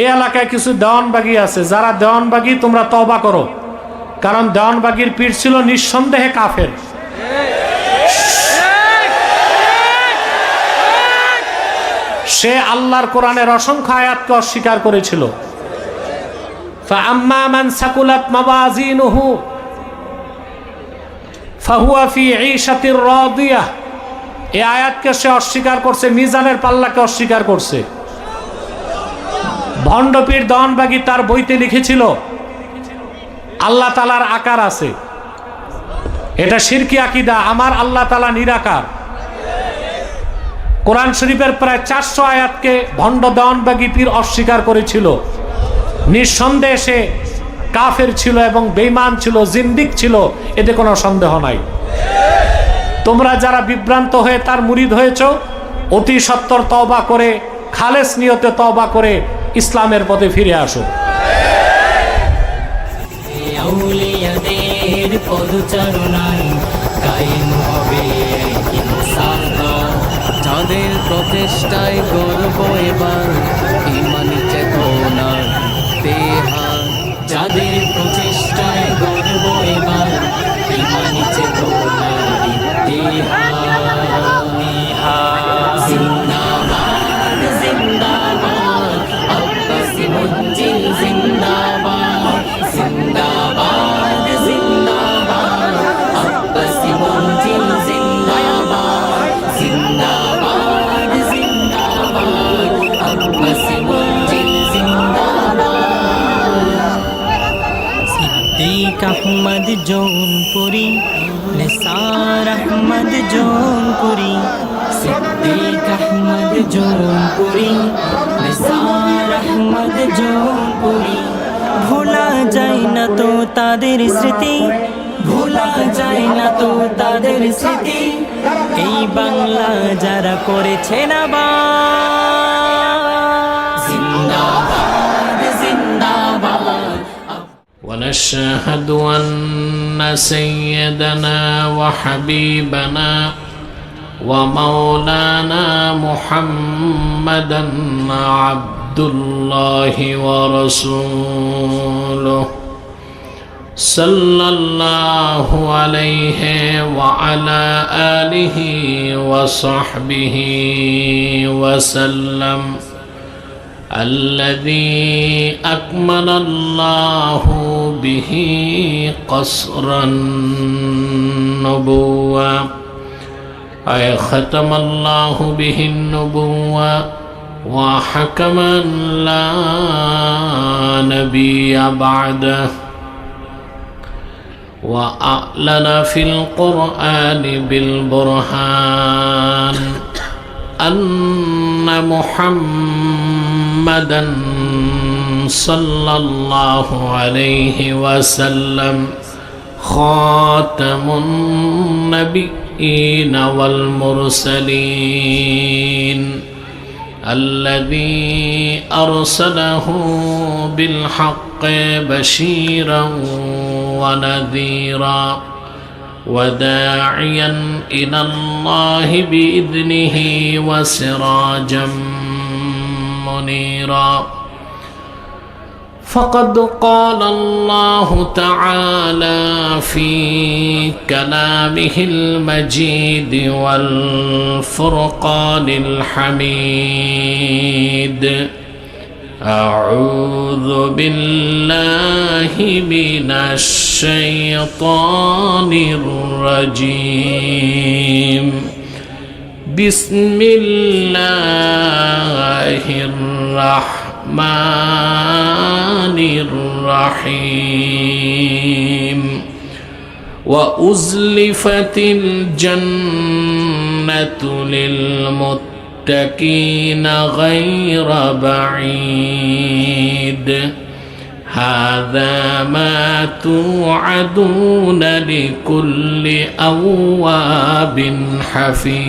এই এলাকায় কিছু দেওয়ানবাগী আছে, যারা দেওয়ানবাগী তোমরা তওবা করো, কারণ দেওয়ানবাগীর পীর ছিল নিঃসন্দেহে কাফের। সে আল্লাহর কোরআনের অসংখ্য আয়াতকে অস্বীকার করেছিল। ফাআম্মা মান সাকুলাত মাওয়াজিনুহু ফাহুয়া ফি ঈশাতির রাদিয়াহ, এই আয়াতকে সে অস্বীকার করছে, মিজানের পাল্লাকে অস্বীকার করছে। ভণ্ডপীর দেওয়ানবাগী তার বইতে লিখেছিল আল্লাহ তাআলার আকার আছে, এটা শিরকি আকীদা, আমার আল্লাহ তাআলা নিরাকার। কোরআন শরীফের প্রায় 400 আয়াতকে ভণ্ড দেওয়ানবাগী পীর অস্বীকার করেছিল। নিঃসন্দেহে সে কাফের ছিল এবং বেঈমান ছিল, জিন্দিক ছিল, এতে কোনো সন্দেহ নাই। তোমরা যারা বিভ্রান্ত হয়ে তার মুরিদ হয়েছ, অতি সত্বর তওবা করে, খালেস নিয়তে তওবা করে ইসলামের পথে ফিরে আসো। আউলিয়াদের পদচারণায় কায়েম হবে যাদের প্রচেষ্টায় গর্ব এবার ইমানি চেতনার দেহা, যাদের প্রচেষ্টায় গর্ব এবার ইমানি চেতনার দেহা। জিন্দাবাদ জিন্দাবাদ আব্বাসী মঞ্জিল জিন্দাবাদ, জিন্দাবাদ জিন্দাবাদ আব্বাসী মঞ্জিল জিন্দাবাদ, জিন্দাবাদ জিন্দাবাদ আব্বাসী মঞ্জিল জিন্দাবাদ। সিদ্দিক আহমদ জৌনপুরি, নিসার আহমদ জৌনপুরি, সিদ্দিক আহমদ জৌনপুরি, নিসার আহমদ জৌনপুরি। ভোলা যায় না তো তাদের স্মৃতি, ভোলা যায় না তো তাদের স্মৃতি, এই বাংলা যারা করেছে না বা। জিন্দাবাদ জিন্দাবাদ। ونشهد أن سيدنا وحبيبنا ومولانا محمدا عبد الله ورسوله صلى الله عليه وعلى آله وصحبه وسلم، الذي أكمل الله به قصر النبوة، أي ختم الله به النبوة وحكما لا نبي بعده، وأعلن في القرآن بالبرهان أن محمدا صلى الله عليه وسلم خاتم النبيين والمرسلين، الذي أرسله بالحق بشيرا ونذيرا وداعيا إلى الله بإذنه وسراجا منيرا. فقد قال الله تعالى في كلامه المجيد والفرقان الحميد: أعوذ بالله من الشيطان الرجيم، بسم الله الرحمن الرحيم. وأزلفت الجنة للمتقين غير بعيد، هذا ما توعدون لكل أواب حفيظ.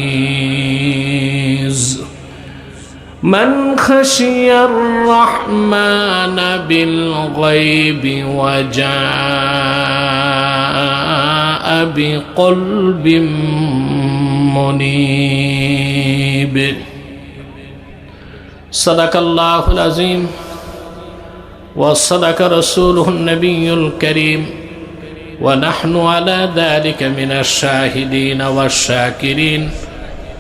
من خشي الرحمن بالغيب وجاء بقلب منيب. صدق الله العظيم وصدق رسوله النبي الكريم ونحن على ذلك من الشاهدين والشاكرين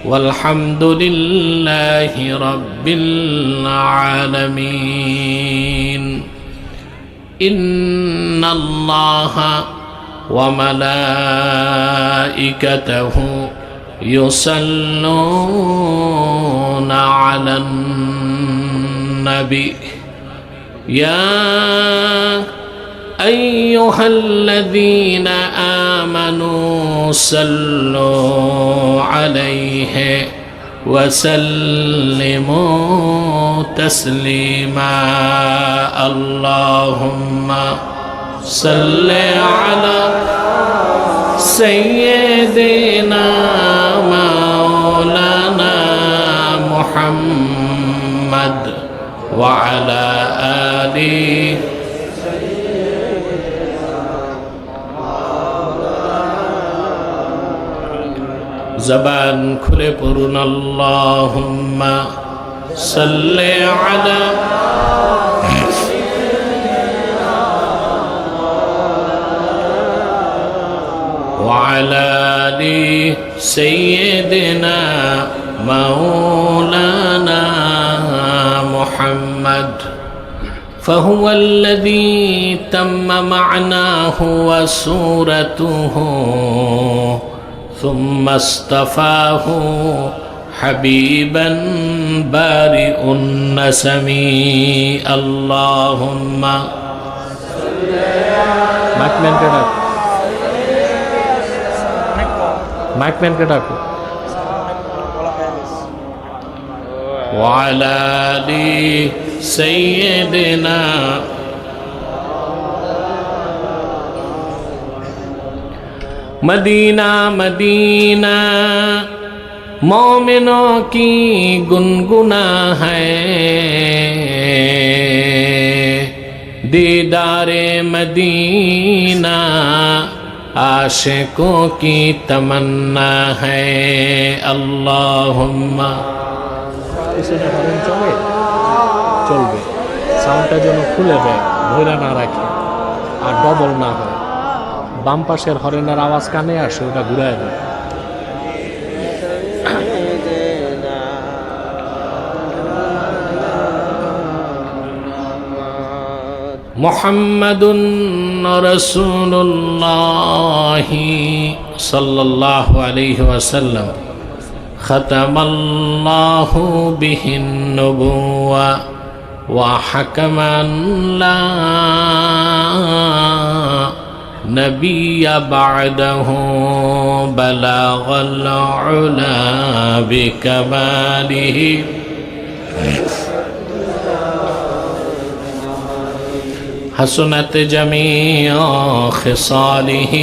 والحمد لله رب العالمين إن الله وملائكته يصلون على النبي يا أيها الذين آمنوا صلوا عليه وسلموا تسليما اللهم صل على سيدنا مولانا محمد وعلى آله زبان খুলে পড়ুন আল্লাহুম্মা সাল্লি আলা وعلى آل سيدنا مولانا محمد فهو الذي تم معناه وسورته ثم اصطفاه حبيبا بارئ النسم اللهم মাইকম্যান কে ডাকো وعلى آل سيدنا मदीना मदीना मोमिनों की गुनगुना है दीदारे मदीना आशिकों की तमन्ना है अल्लाहुम्मा পিছনে হরেন চলবে সাউন্ডটা যেন খুলে দেয় ধরে না রাখে আর ডবল না হয় বাম পাশের হরেনের আওয়াজ কানে আসে ওটা ঘুরায় দেয় মুহাম্মাদুন রাসূলুল্লাহ সাল্লাল্লাহু আলাইহি ওয়াসাল্লাম খাতামাল্লাহু বিহিন নবুওয়া ওয়া হাকামান লা نبي بعده بلغ العلا بكماله حسنت جميع خصاله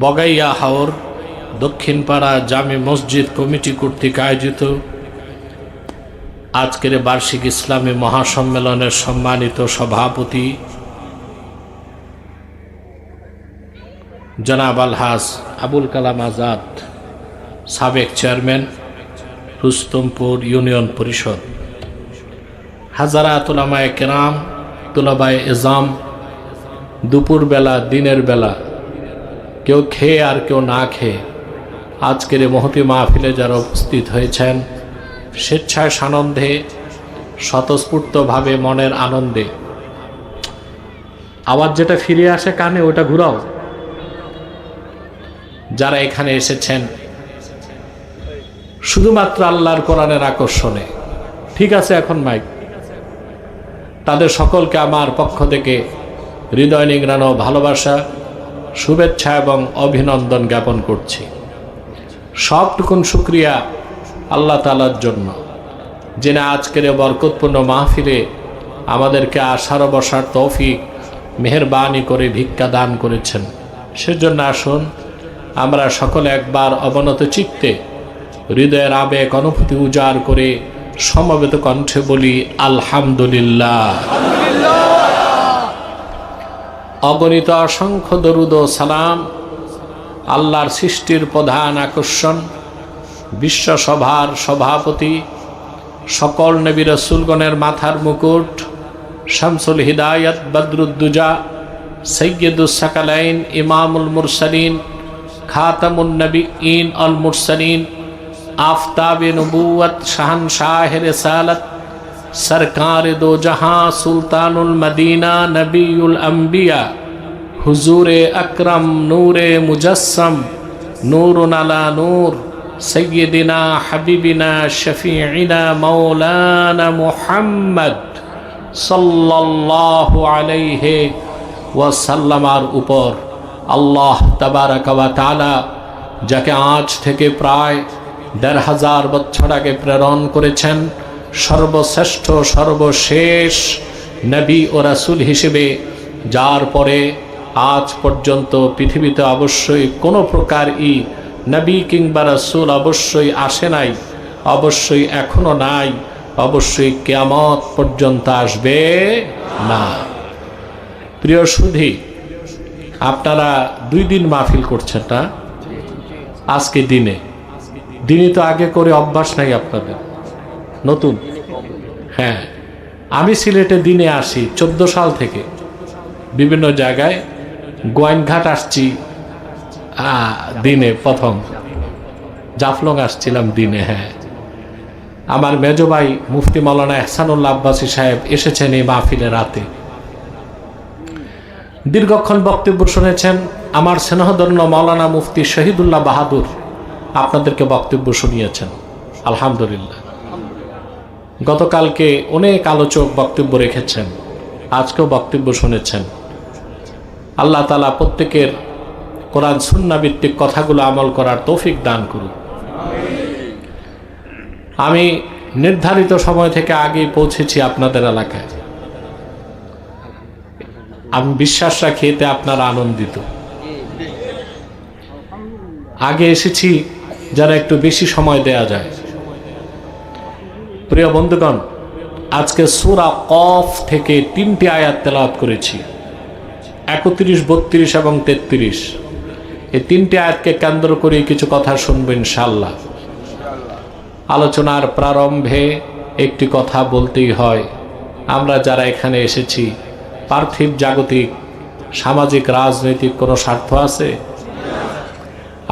বগাইয়া হাওর দক্ষিণপাড়া জামে মসজিদ কমিটি কর্তৃক আয়োজিত আজকের বার্ষিক ইসলামী মহাসম্মেলনের সম্মানিত সভাপতি জনাব আলহাজ আবুল কালাম আজাদ, সাবেক চেয়ারম্যান রুস্তমপুর ইউনিয়ন পরিষদ, হাজারাত উলামায়ে কেরাম, তুলাবায়ে এজাম, দুপুরবেলা দিনের বেলা কেউ খেয়ে আর কেউ না খেয়ে আজকের এই মহতি মাহফিলে যারা উপস্থিত হয়েছেন, স্বেচ্ছায় সানন্দে স্বতঃস্ফূর্তভাবে মনের আনন্দে আওয়াজ যেটা ফিরে আসে কানে ওটা ঘুরাও। যারা এখানে এসেছেন শুধুমাত্র আল্লাহর কোরআনের আকর্ষণে, ঠিক আছে এখন মাইক, তাদের সকলকে আমার পক্ষ থেকে হৃদয় নিংড়ানো ভালোবাসা, শুভেচ্ছা এবং অভিনন্দন জ্ঞাপন করছি। সবটুকুন শুকরিয়া আল্লাহ তাআলার জন্য, যিনি আজকের বরকতপূর্ণ মাহফিলে আমাদেরকে আসার বসার তৌফিক মেহেরবানি করে ভিক্ষা দান করেছেন। সেজন্য আসুন আমরা সকলে একবার অবনত চিত্তে হৃদয়ের আবেগ অনুভূতি উজাড় করে সমবেত কণ্ঠে বলি আলহামদুলিল্লাহ। অগণিত অসংখ্য দরুদ ও সালাম আল্লাহর সৃষ্টির প্রধান আকর্ষণ বিশ্বসভার সভাপতি, সকল নবী রাসূলগণের মাথার মুকুট, শামসুল হিদায়াত বদরুদ্দুজা, সৈয়দুস সাকালাইন, ইমামুল মুরসালিন, খাতামুন নবিয়্যিন আল মুরসালিন, আফতাবে নবুয়ত, শাহনশাহ রিসালাত, সরকার দো জাহাঁ, সুলতানুল মদিনা, নবিউল আম্বিয়া, হুজুরে আকরম, নূরে মুজস্সম, নূরুন আলা নূর, সৈয়দিনা হাবিবিনা শফিঈনা মাওলানা মুহাম্মদ সাল্লাল্লাহু আলাইহি ওয়াসাল্লামার উপর আল্লাহ তাবারাকা ওয়া তাআলা যাকে আজ থেকে প্রায় ১৫০০ বছর আগে প্রেরণ করেছেন সর্বশ্রেষ্ঠ সর্বশেষ নবী ও রাসূল হিসেবে, যার পরে আজ পর্যন্ত পৃথিবীতে অবশ্যই কোনো প্রকার নবী কিংবা রাসূল অবশ্যই আসে নাই, অবশ্যই এখনো নাই, অবশ্যই কিয়ামত পর্যন্ত আসবে না। প্রিয় সুধী, আপনারা 2 দিন মাহফিল করছেন না? আজকে দিনই তো আগে করে অভ্যাস নাই আপনাদের, নতুন? হ্যাঁ, আমি সিলেটে দিনে আসি 14 সাল থেকে, বিভিন্ন জায়গায় গোয়াইনঘাট আসছি দিনে, প্রথম জাফলং আসছিলাম দিনে। হ্যাঁ, আমার মেজো ভাই মুফতি মাওলানা এহসানুল্লাহ আব্বাসী সাহেব এসেছেন এই মাহফিলে রাতে, দীর্ঘক্ষণ বক্তব্য শুনেছেন। আমার স্নেহধন্য মাওলানা মুফতি শহীদুল্লাহ বাহাদুর আপনাদেরকে বক্তব্য শুনিয়েছেন, আলহামদুলিল্লাহ। গতকালকে অনেক আলোচক বক্তব্য রেখেছেন, আজকেও বক্তব্য শুনেছেন। আল্লাহ তাআলা প্রত্যেকের কোরআন সুন্নাহ ভিত্তিক কথাগুলো আমল করার তৌফিক দান করুন। আমি নির্ধারিত সময় থেকে আগেই পৌঁছেছি আপনাদের এলাকায়। আমি বিশ্বাস রাখি এতে আপনারা আনন্দিত। আগে এসেছি যারা একটু বেশি সময় দেয়া যায়। প্রিয় বন্ধুগণ, আজকে সূরা কফ থেকে 3টি আয়াত তেলাওয়াত করেছি, 31, 32 এবং 33। এই 3টি আয়াতকে কেন্দ্র করে কিছু কথা শুনবো ইনশাআল্লাহ। আলোচনার প্রারম্ভে একটি কথা বলতেই হয়, আমরা যারা এখানে এসেছি পার্থিব জাগতিক সামাজিক রাজনৈতিক কোনো স্বার্থ আছে?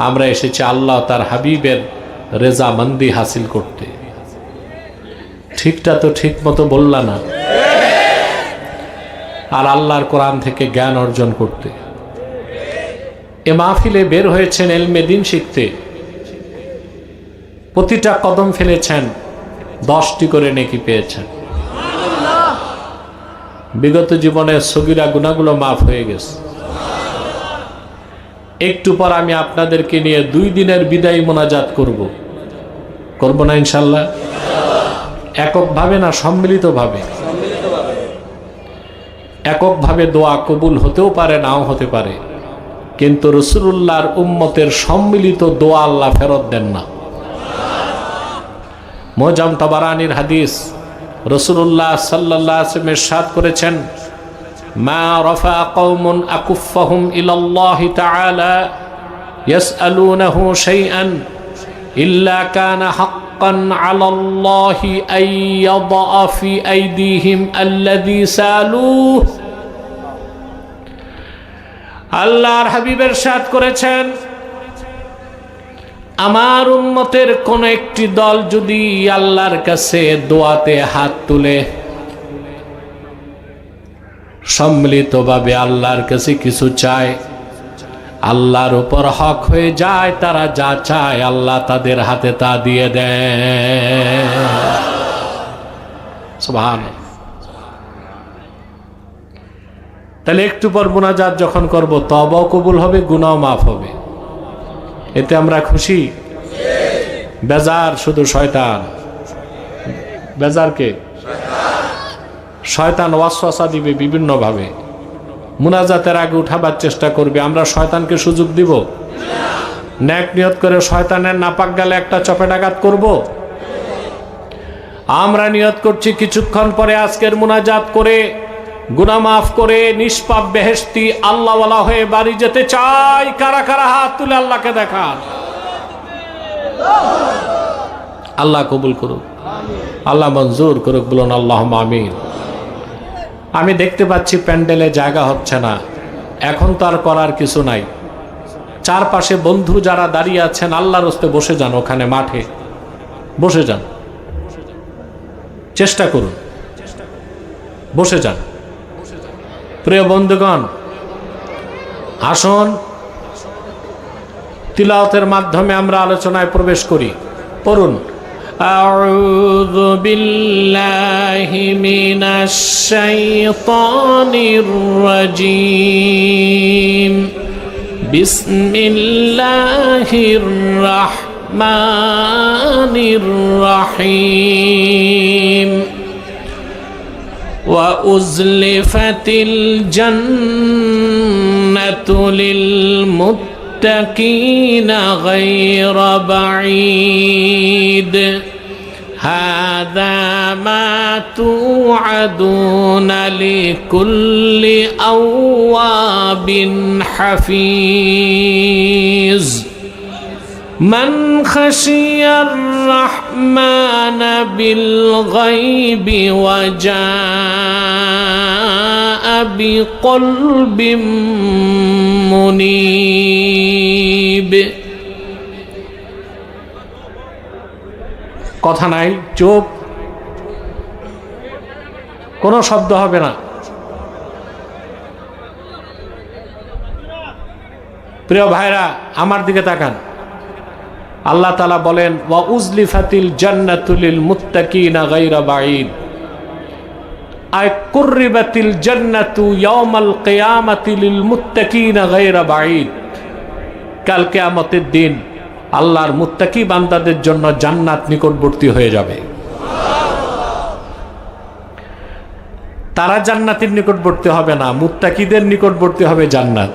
আমরা এসেছি আল্লাহ তার হাবিবের রেজামন্দি হাসিল করতে। ঠিকটা তো ঠিক মতো বললা না? আর আল্লাহর কোরআন থেকে জ্ঞান অর্জন করতে। এ মাহফিলে বের হয়েছেন ইলমে দ্বীন শিখতে, প্রতিটা কদম ফেলেছেন 10টি করে নেকি পেয়েছেন। বিগত জীবনে সগীরা গুনাহগুলো মাফ হয়ে গেছে। একটু পর আমি আপনাদেরকে নিয়ে 2 দিনের বিদায়ী মোনাজাত করব না ইনশাআল্লাহ? এককভাবে না, সম্মিলিতভাবে। এককভাবে দোয়া কবুল হতেও পারে, নাও হতে পারে, কিন্তু রাসূলুল্লাহর উম্মতের সম্মিলিত দোয়া আল্লাহ ফেরত দেন না। মুআজ্জাম তাবারানির হাদিস, রাসূলুল্লাহ সাল্লাল্লাহু আলাইহি ওয়াসাল্লাম ইরশাদ করেছেন, মা রাফা কওমুন আকুফাহুম ইলাল্লাহি তাআলা ইয়াসআলুনাহু শাইআন ইল্লা কানা হাক্কান আলাল্লাহি আন ইয়াদা ফি আইদিহিম আল্লাযী সালুহ। আল্লাহর হাবিব ইরশাদ করেছেন, আমার উম্মতের কোন একটি দল যদি আল্লাহর কাছে দোয়াতে হাত তুলে সম্মিলিতভাবে আল্লাহর কাছে কিছু চায়, আল্লাহর উপর হক হয়ে যায়, তারা যা চায় আল্লাহ তাদের হাতে তা দিয়ে দেয়। সুবহানাল্লাহ। তাহলে একটু পর মুনাজাত যখন করব, তওবাও কবুল হবে, গুনাহ মাফ হবে। এতে আমরা খুশি? বেজার শুধু শয়তান। বেজার কে? শয়তান ওয়াসওয়াসা দিবে বিভিন্নভাবে, মুনাজাতের আগে উঠাবার চেষ্টা করবে। আমরা শয়তানকে সুযোগ দিব? নেক নিয়ত করে শয়তানের নাপাক গালে একটা চপেটাঘাত করব? আমরা নিয়ত করছি কিছুক্ষণ পরে আজকের মুনাজাত করে গুনাহ মাফ করে নিষ্পাপ বেহেশতি আল্লাহওয়ালা হয়ে বাড়ি যেতে চাই। কারা কারা হাত তুলে আল্লাহকে দেখান। আল্লাহ কবুল করুক, আল্লাহ মঞ্জুর করুক, বলুন আল্লাহুম্মা আমিন। আমি দেখতে পাচ্ছি প্যান্ডেলে জায়গা হচ্ছে না, এখন তো আর করার কিছু নাই। চারপাশে বন্ধু যারা দাঁড়িয়ে আছেন, আল্লাহর রাস্তে বসে যান, ওখানে মাঠে বসে যান, চেষ্টা করুন, বসে যান। প্রিয় বন্ধুগণ, আসুন তিলাওয়াতের মাধ্যমে আমরা আলোচনায় প্রবেশ করি। পড়ুন, আউযু বিল্লাহি মিনাশ শাইতানির রাজীম, বিসমিল্লাহির রাহমানির রাহিম। وأزلفت الجنة للمتقين غير بعيد هذا ما توعدون لكل أواب حفيظ من خشي الرحمن بالغيب وجاء بقلب منيب। কথা নাই, চুপ, কোনো শব্দ হবে না। প্রিয় ভাইরা, আমার দিকে তাকান। আল্লাহ তাআলা বলেন, ওয়া উজলিফাতিল জান্নাতু লিল মুত্তাকিনা গায়রা বাঈদ, আয় কুররিবাতিল জান্নাতু ইয়াওমাল কিয়ামাতি লিল মুত্তাকিনা গায়রা বাঈদ। কাল কিয়ামতের দিন আল্লাহর মুত্তাকি বান্দাদের জন্য জান্নাত নিকটবর্তী হয়ে যাবে। তারা জান্নাতের নিকটবর্তী হবে না, মুত্তাকিদের নিকটবর্তী হবে জান্নাত।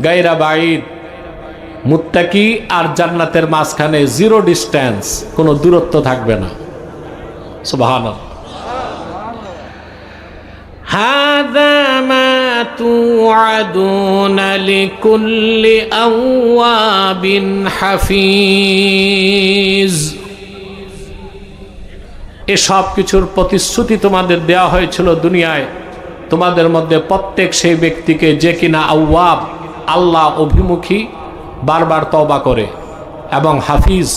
গায়রা বাঈদ, মুত্তাকি আর জান্নাতের মাঝখানে জিরো ডিস্টেন্স, কোনো দূরত্ব থাকবে না। সুবহানাল্লাহ। হাযা মা তুআদুনা লিকুল্লি আওয়াবিন হাফিজ। এসব কিছুর প্রতিশ্রুতি তোমাদের দেওয়া হয়েছিল দুনিয়ায়, তোমাদের মধ্যে প্রত্যেক সেই ব্যক্তিকে যে কিনা আওয়াব, আল্লাহ অভিমুখী, বারবার তওবা করে, এবং হাফিজ,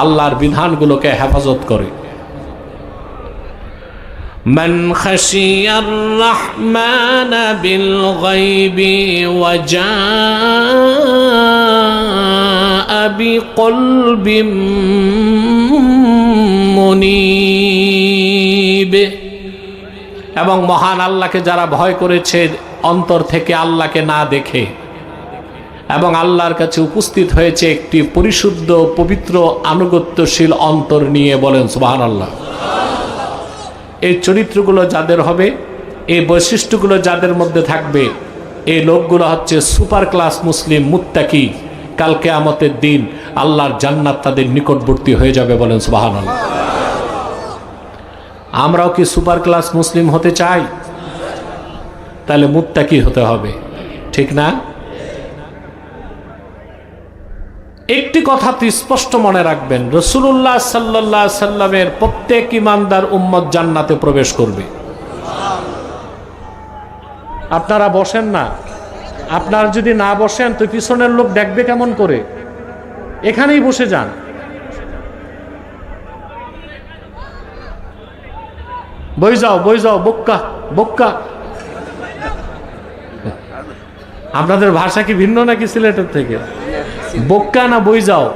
আল্লাহর বিধানগুলোকে হেফাজত করে। মান খাশিয়ার রহমান বিল গায়বি ওয়া জাআ বিকলবিম মুনীব। এবং মহান আল্লাহকে যারা ভয় করেছে অন্তর থেকে, আল্লাহকে না দেখে, এবং আল্লাহর কাছে উপস্থিত হয়েছে একটি পরিশুদ্ধ, পবিত্র, আনুগত্যশীল অন্তর নিয়ে, বলেন সুবহানাল্লাহ। এই চরিত্রগুলো যাদের হবে, এই বৈশিষ্ট্যগুলো যাদের মধ্যে থাকবে, এই লোকগুলো হচ্ছে সুপার ক্লাস মুসলিম, মুত্তাকি। কাল কিয়ামতের দিন আল্লাহর জান্নাত তাদের নিকটবর্তী হয়ে যাবে, বলেন সুবহানাল্লাহ। আমরাও কি সুপার ক্লাস মুসলিম হতে চাই? তাহলে মুত্তাকি হতে হবে, ঠিক না? একটি কথা স্পষ্ট মনে রাখবেন, রাসূলুল্লাহ সাল্লাল্লাহু আলাইহি সাল্লামের প্রত্যেক ইমানদার উম্মত জান্নাতে প্রবেশ করবে। আপনারা বসেন না, আপনারা যদি না বসেন তো পিছনের লোক দেখবে কেমন করে? এখানেই বসে যান। বই যাও, বই যাও, বক্কা বক্কা। আপনাদের ভাষা কি ভিন্ন নাকি সিলেটের থেকে? বক্কা না বই যাও?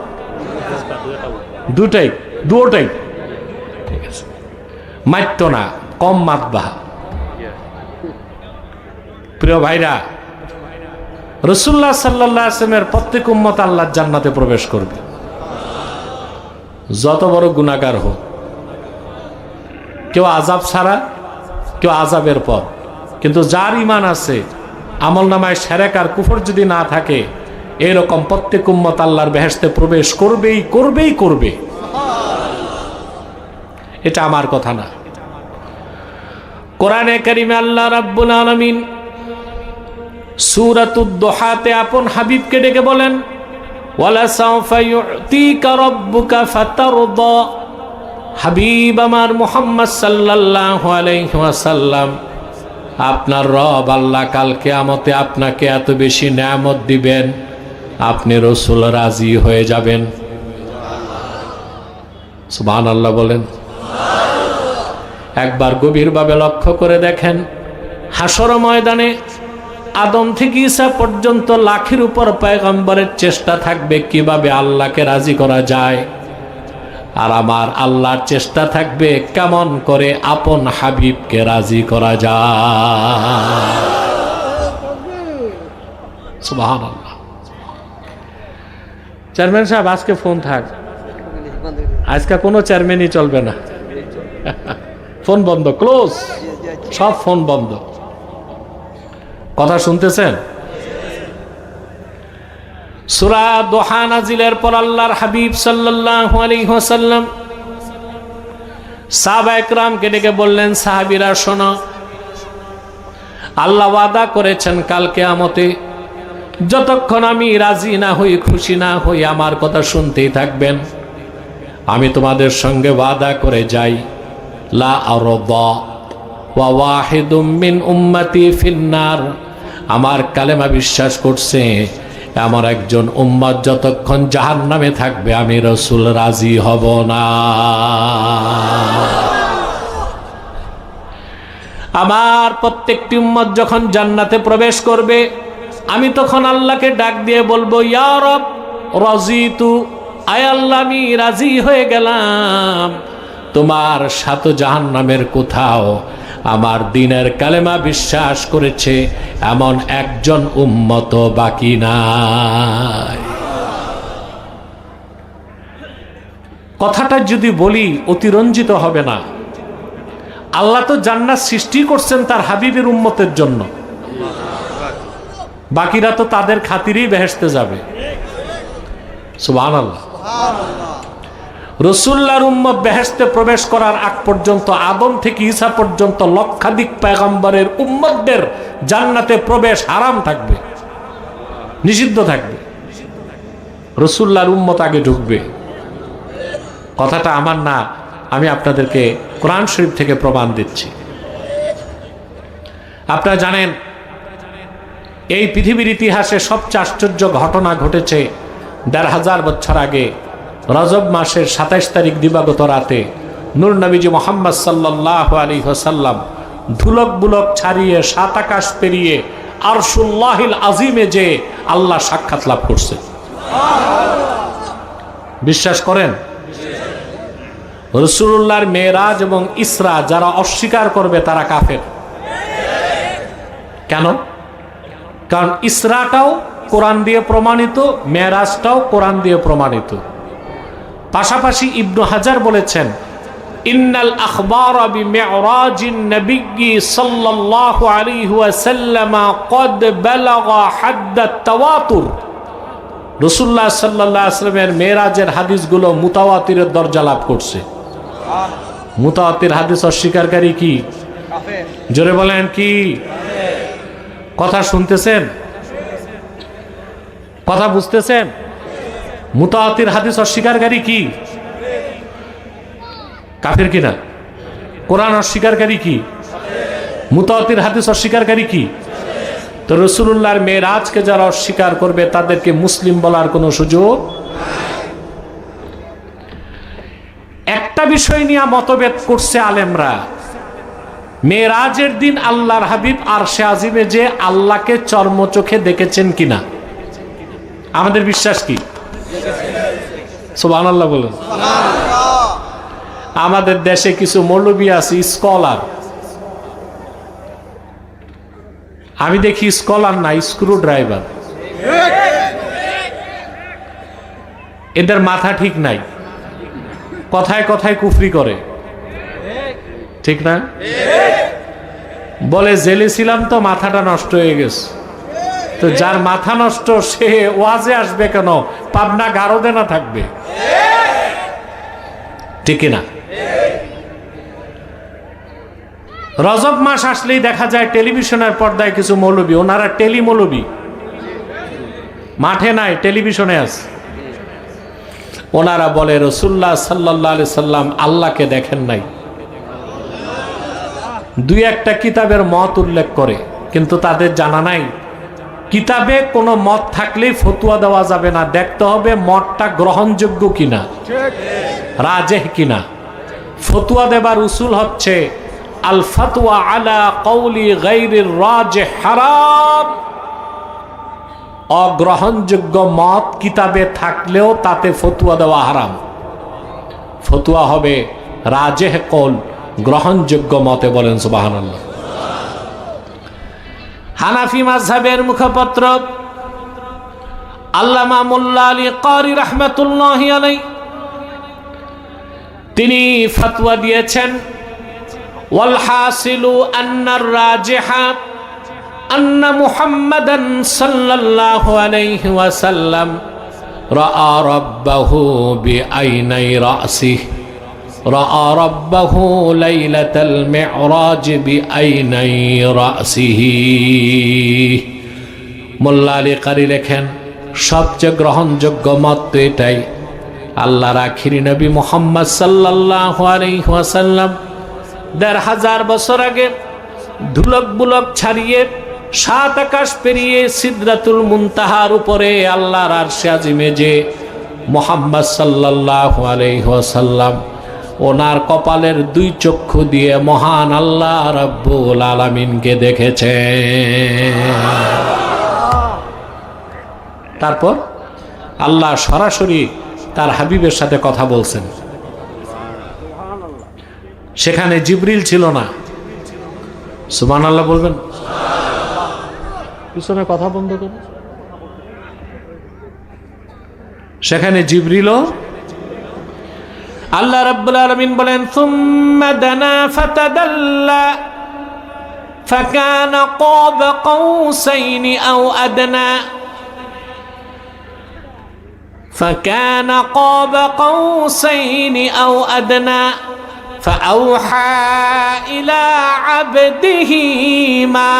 দুটাই, দুটাই ঠিক আছে। মাত্য না, কম মাতবা। প্রিয় ভাইরা, রাসূলুল্লাহ সাল্লাল্লাহু আলাইহি ওয়াসাল্লামের প্রত্যেক উম্মত আল্লাহর জান্নাতে প্রবেশ করবে, যত বড় গুনাহগার হোক। কেউ আযাব ছাড়া, কেউ আযাবের পর। কিন্তু যার ঈমান আছে, আমলনামায় শিরক আর কুফর যদি না থাকে, এরকম প্রত্যেক উম্মত আল্লাহর বেহেশতে প্রবেশ করবেই করবেই করবে। এটা আমার কথা না, কোরআনে কারিমে আল্লাহ রাব্বুল আলামিন সূরাতুদ দুহাতে আপন হাবিবকে ডেকে বলেন, ওয়ালাসাউফা ইউতিকা রাব্বুকা ফাতারদা। হাবিব আমার মুহাম্মদ সাল্লাল্লাহু আলাইহি ওয়াসাল্লাম, আপনার রব আল্লাহ কাল কিয়ামতে আপনাকে এত বেশি নেয়ামত দিবেন, আপনি রাসূল রাজি হয়ে যাবেন। সুবহানাল্লাহ বলেন। একবার গভীরভাবে লক্ষ্য করে দেখেন, হাসর ময়দানে আদম থেকে ঈসা পর্যন্ত লাখের উপর পয়গম্বরের চেষ্টা থাকবে কিভাবে আল্লাহকে রাজি করা যায়, আর আমার আল্লাহর চেষ্টা থাকবে কেমন করে আপন হাবিবকে রাজি করা যায়। সুবহানাল্লাহ। চেয়ারম্যান সাহেব আজকে ফোন থাক, আজকে কোনো চেয়ারম্যানই চলবে না, ফোন বন্ধ, ক্লোজ, সব ফোন বন্ধ। কথা শুনতেছেন? সূরা দোহা নাজিলের পর আল্লাহর হাবিব সাল্লাল্লাহু আলাইহি ওয়াসাল্লাম সাহাবায়ে কেরামকে ডেকে বললেন, সাহাবীরা শোনো, আল্লাহ ওয়াদা করেছেন কাল কিয়ামতে যতক্ষণ আমি রাজি না হই, খুশি না হই, আমার কথা শুনতেই থাকবেন। আমি তোমাদের সঙ্গে ওয়াদা করে যাই, লা আরদা ওয়া ওয়াহিদুম মিন উম্মতি ফিন্নার, আমার কালেমা বিশ্বাস করছে আমার একজন উম্মত যতক্ষণ জাহান্নামে থাকবে আমি রাসূল রাজি হব না। আমার প্রত্যেকটি উম্মত যখন জান্নাতে প্রবেশ করবে আমি তখন আল্লাহকে ডাক দিয়ে বলবো, ইয়া রব রাজিতু, আয় আল্লাহ আমি রাজি হয়ে গেলাম, তোমার সাত জাহান্নামের কোথাও আমার দিনের কালেমা বিশ্বাস করেছে এমন একজন উম্মত বাকি নাই। কথাটা যদি বলি অতিরঞ্জিত হবে না। আল্লাহ তো জান্নাত সৃষ্টি করছেন তার হাবিবের উম্মতের জন্য, বাকিরা তো তাদের খাতিরেই বেহেশতে যাবে। সুবহানাল্লাহ। রাসূলুল্লাহর উম্মত বেহেশতে প্রবেশ করার আগ পর্যন্ত আদম থেকে ঈসা পর্যন্ত লক্ষাধিক পয়গম্বরের উম্মতদের জান্নাতে প্রবেশ হারাম থাকবে, নিষিদ্ধ থাকবে। রাসূলুল্লাহর উম্মত আগে ঢুকবে। কথাটা আমার না, আমি আপনাদেরকে কোরআন শরীফ থেকে প্রমাণ দিচ্ছি। আপনারা জানেন এই পৃথিবীর ইতিহাসে সবচেয়ে আশ্চর্য ঘটনা ঘটেছে ১৫০০ বছর আগে রজব মাসের ২৭ তারিখ দিবাগত রাতে নূর নবীজি মুহাম্মদ সাল্লাল্লাহু আলাইহি ওয়াসাল্লাম ধুলক বুলক ছাড়িয়ে সাত আকাশ পেরিয়ে আরশুল্লাহিল আজিমে যে আল্লাহ সাক্ষাৎ লাভ করছে। বিশ্বাস করেন? রাসূলুল্লাহর মেরাজ এবং ইসরা যারা অস্বীকার করবে তারা কাফের। কেন? কারণ ইসরাটাও কোরআন দিয়ে প্রমাণিত, মেরাজটাও কোরআন দিয়ে প্রমাণিত। পাশাপাশি ইবনু হাজার বলেছেন, ইন্নাল আখবার বিমিরাজিন নবী সাল্লাল্লাহু আলাইহি ওয়াসাল্লাম قد بلغ حد التواتر। রাসূলুল্লাহ সাল্লাল্লাহু আলাইহি ওয়াসাল্লামের মেরাজের হাদিসগুলো মুতাওয়াতিরের দরজা লাভ করছে। মুতাওয়াতির হাদিস অস্বীকারী কি? কাফের। জোরে বলেন কি? কাফের। কথা শুনতেছেন? কথা বুঝতেছেন? মুতাওয়াতির হাদিস অস্বীকারী কি? কাফের কিনা? কোরআন অস্বীকারী কি? মুতাওয়াতির হাদিস অস্বীকারী কি? তো রাসূলুল্লাহর মেরাজকে যারা অস্বীকার করবে তাদেরকে মুসলিম বলার কোনো সুযোগ। একটা বিষয় নিয়ে মতভেদ করছে আলেমরা, মেরাজের দিন আল্লাহর হাবিব আরশে আজিমে যে আল্লাহকে চর্মচোখে দেখেছেন কিনা। আমাদের বিশ্বাস কি? সুবহানাল্লাহ বলেন। আমাদের দেশে কিছু মৌলবী আছে স্কলার, আমি দেখি স্কলার না, স্ক্রু ড্রাইভার। এদের মাথা ঠিক নাই, কথায় কথায় কুফরি করে, ঠিক না? বলে জেলে ছিলাম তো মাথাটা নষ্ট হয়ে গেছে। তো যার মাথা নষ্ট সে ওয়াজে আসবে কেন? পাবনা গারদে না থাকবে, ঠিক না? রজব মাস আসলেই দেখা যায় টেলিভিশনের পর্দায় কিছু মৌলবী, ওনারা টেলি মৌলবী, মাঠে নাই টেলিভিশনে আছে। ওনারা বলে রাসূলুল্লাহ সাল্লাল্লাহু আলাইহি সাল্লাম আল্লাহকে দেখেন নাই। দুই একটা কিতাবের মত উল্লেখ করে, কিন্তু তাদের জানা নাই কিতাবে কোনো মত থাকলেই ফতোয়া দেওয়া যাবে না, দেখতে হবে মতটা গ্রহণযোগ্য কিনা, রাজেহ কিনা। ফতোয়া দেবার উসুল হচ্ছে আল ফাতওয়া আলা কওলি গায়রির রাজিহ হারাম। অগ্রহণযোগ্য মত কিতাবে থাকলেও তাতে ফতোয়া দেওয়া হারাম। ফতোয়া হবে রাজেহ কওল, গ্রহণযোগ্য মতে। বলেন সুবহানাল্লাহ। হানাফি মাযহাবের মুখপত্র আল্লামা মোল্লা আলী কারি রাহমাতুল্লাহি আলাইহি তিনি ফতোয়া দিয়েছেন, ওয়াল হাসিলু আন্নার রাজিহা আন্না মুহাম্মাদান সাল্লাল্লাহু আলাইহি ওয়াসাল্লাম রাআ রাব্বাহু বিআইনাই রাসিহি রাআ রাব্বাহু লাইলাতাল মি'রাজ বিআইনাই রাসিহি। মোল্লা আলী কারি লেখেন, সবচেয়ে গ্রহণযোগ্য মত তো এটাই, আল্লাহর আখিরি নবী মুহাম্মদ সাল্লাল্লাহু আলাইহি ওয়াসাল্লাম ১৫০০ বছর আগে ধুলক বুলক ছাড়িয়ে ৭ আকাশ পেরিয়ে সিদরাতুল মুনতাহার উপরে আল্লাহর আরশে আজিমে যে মুহাম্মদ সাল্লাল্লাহু আলাইহি ওয়াসাল্লাম ওনার কপালের ২ চক্ষু দিয়ে মহান আল্লাহ রাব্বুল আলামিনকে দেখেছেন। তারপর আল্লাহ সরাসরি তার হাবিবের সাথে কথা বলছেন। সেখানে জিবরিল ছিল না। সুবহানাল্লাহ বলবেন। পিছনে কথা বন্ধ করুন। সেখানে জিবরিলও, আল্লাহ রাব্বুল আলামিন বলেন, সুম্মা দানা ফাতাদাল্লা ফাকানা ক্বাবা কাউসাইনি আও আদনা فكان قاب قوسين أو أدنى فأوحى إلى عبده ما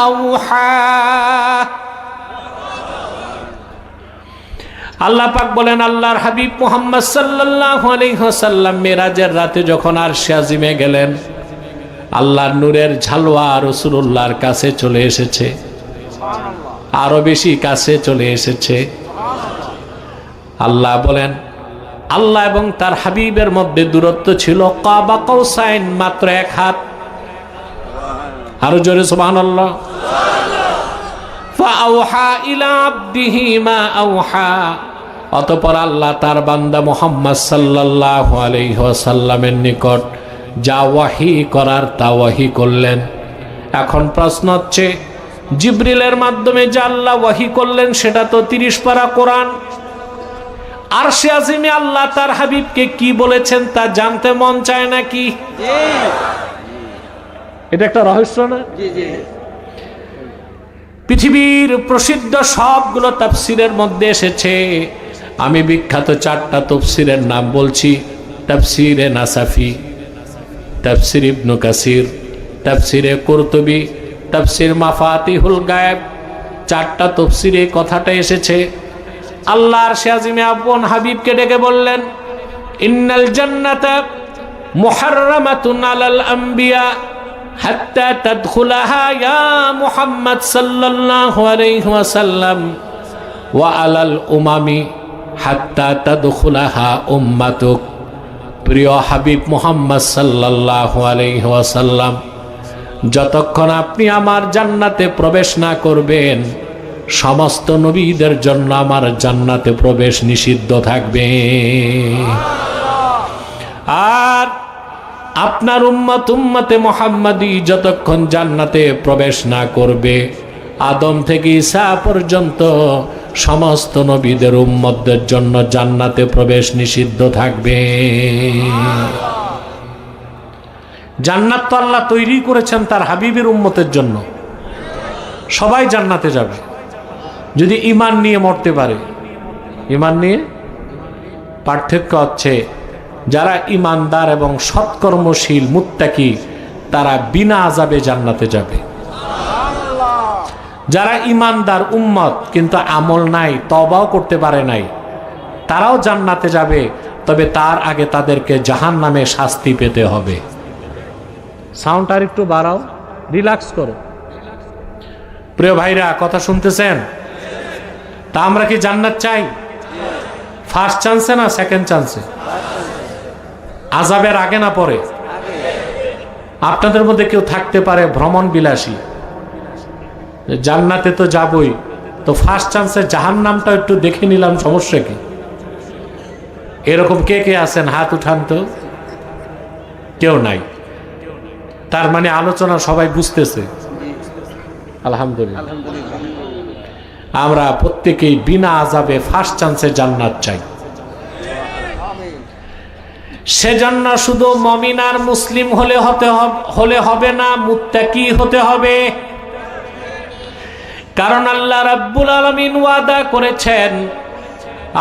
أوحى। আল্লাহ পাক বলেন, আল্লাহর হাবিব মুহাম্মদ সাল্লাল্লাহু আলাইহি ওয়াসাল্লাম মেরাজের রাতে যখন আরশে আজিমে গেলেন, আল্লাহর নূরের ঝালওয়া রাসূলুল্লাহর কাছে চলে এসেছে, আরো বেশি কাছে চলে এসেছে। আল্লাহ বলেন, আল্লাহ এবং তার হাবিবের মধ্যে দূরত্ব ছিল কাবা কাউসাইন, মাত্র 1 হাত। আরো জোরে সুবহানাল্লাহ। ফাআওহা ইলা আবদিহি মা আওহা। অতঃপর আল্লাহ তার বান্দা মুহাম্মদ সাল্লাল্লাহু আলাইহি ওয়াসাল্লামের নিকট যা ওয়াহি করার তা ওয়াহি করলেন। এখন প্রশ্ন হচ্ছে, জিবরিলের মাধ্যমে যা আল্লাহ ওয়াহি করলেন সেটা তো 30 পারা কোরআন। আরশে আজিমে আল্লাহ তার হাবিবকে কি বলেছেন তা জানতে মন চায় নাকি? এটা একটা রহস্য না? পৃথিবীর প্রসিদ্ধ সবগুলো তাফসিরের মধ্যে এসেছে। আমি বিখ্যাত 4টা তাফসিরের নাম বলছি: তাফসিরে নাসাফি, তাফসির ইবনে কাসির, তাফসিরে কুরতুবী, তাফসির মাফাতিহুল গায়েব। 4টা তাফসিরে কথাটা এসেছে। আল্লাহ আরশে আজিমে আপন হাবিবকে ডেকে বললেন, ইন্নাল জান্নাতা মুহাররামাতুন আলাল আম্বিয়া হাত্তা তাদখুলাহা ইয়া মুহাম্মদ সাল্লাল্লাহু আলাইহি ওয়াসাল্লাম ওয়া আলাল উমামি হাত্তা তাদখুলাহা উম্মাতুক। প্রিয় হাবিব মুহাম্মদ সাল্লাল্লাহু আলাইহি ওয়াসাল্লাম, যতক্ষণ আপনি আমার জান্নাতে প্রবেশ না করবেন, সমস্ত নবীদের জন্য আমার জান্নাতে প্রবেশ নিষিদ্ধ থাকবে। আর আপনার উম্মতে মুহাম্মাদি যতক্ষণ জান্নাতে প্রবেশ না করবে, আদম থেকে ঈসা পর্যন্ত সমস্ত নবীদের উম্মতদের জন্য জান্নাতে প্রবেশ নিষিদ্ধ থাকবে। জান্নাত তো আল্লাহ তৈরি করেছেন তার হাবিবের উম্মতের জন্য। সবাই জান্নাতে যাবে যদি ঈমান নিয়ে মরতে পারে। ঈমান নিয়ে পার্থক্য হচ্ছে, যারা ঈমানদার এবং সৎকর্মশীল মুত্তাকি তারা বিনা আযাবে জান্নাতে যাবে। যারা ঈমানদার উম্মত কিন্তু আমল নাই, তওবাও করতে পারে নাই, তারাও জান্নাতে যাবে, তবে তার আগে তাদেরকে জাহান্নামে শাস্তি পেতে হবে। সাউন্ডটা আর একটু বাড়াও, রিল্যাক্স করো। প্রিয় ভাইরা, কথা শুনতেছেন? তা আমরা কি জান্নাত চাই? ফার্স্ট চান্সে না সেকেন্ড চান্সে? আযাবের আগে না পরে? আপনাদের মধ্যে কেউ থাকতে পারে ভ্রমণ বিলাসী, জান্নাতে তো যাবই, তো ফার্স্ট চান্সে জাহান্নামটা একটু দেখে নিলাম, সমস্যা কি? এরকম কে কে আছেন? হাত উঠান তো। কেউ নাই। তার মানে আলোচনা সবাই বুঝতেছে। আলহামদুলিল্লাহ। আমরা প্রত্যেকেই বিনা আযাবে ফার্স্ট চান্সে জান্নাত চাই। সেজন্য শুধু মুমিন আর মুসলিম হলে হবে না, মুত্তাকি হতে হবে। কারণ আল্লাহ রাব্বুল আলামিন ওয়াদা করেছেন,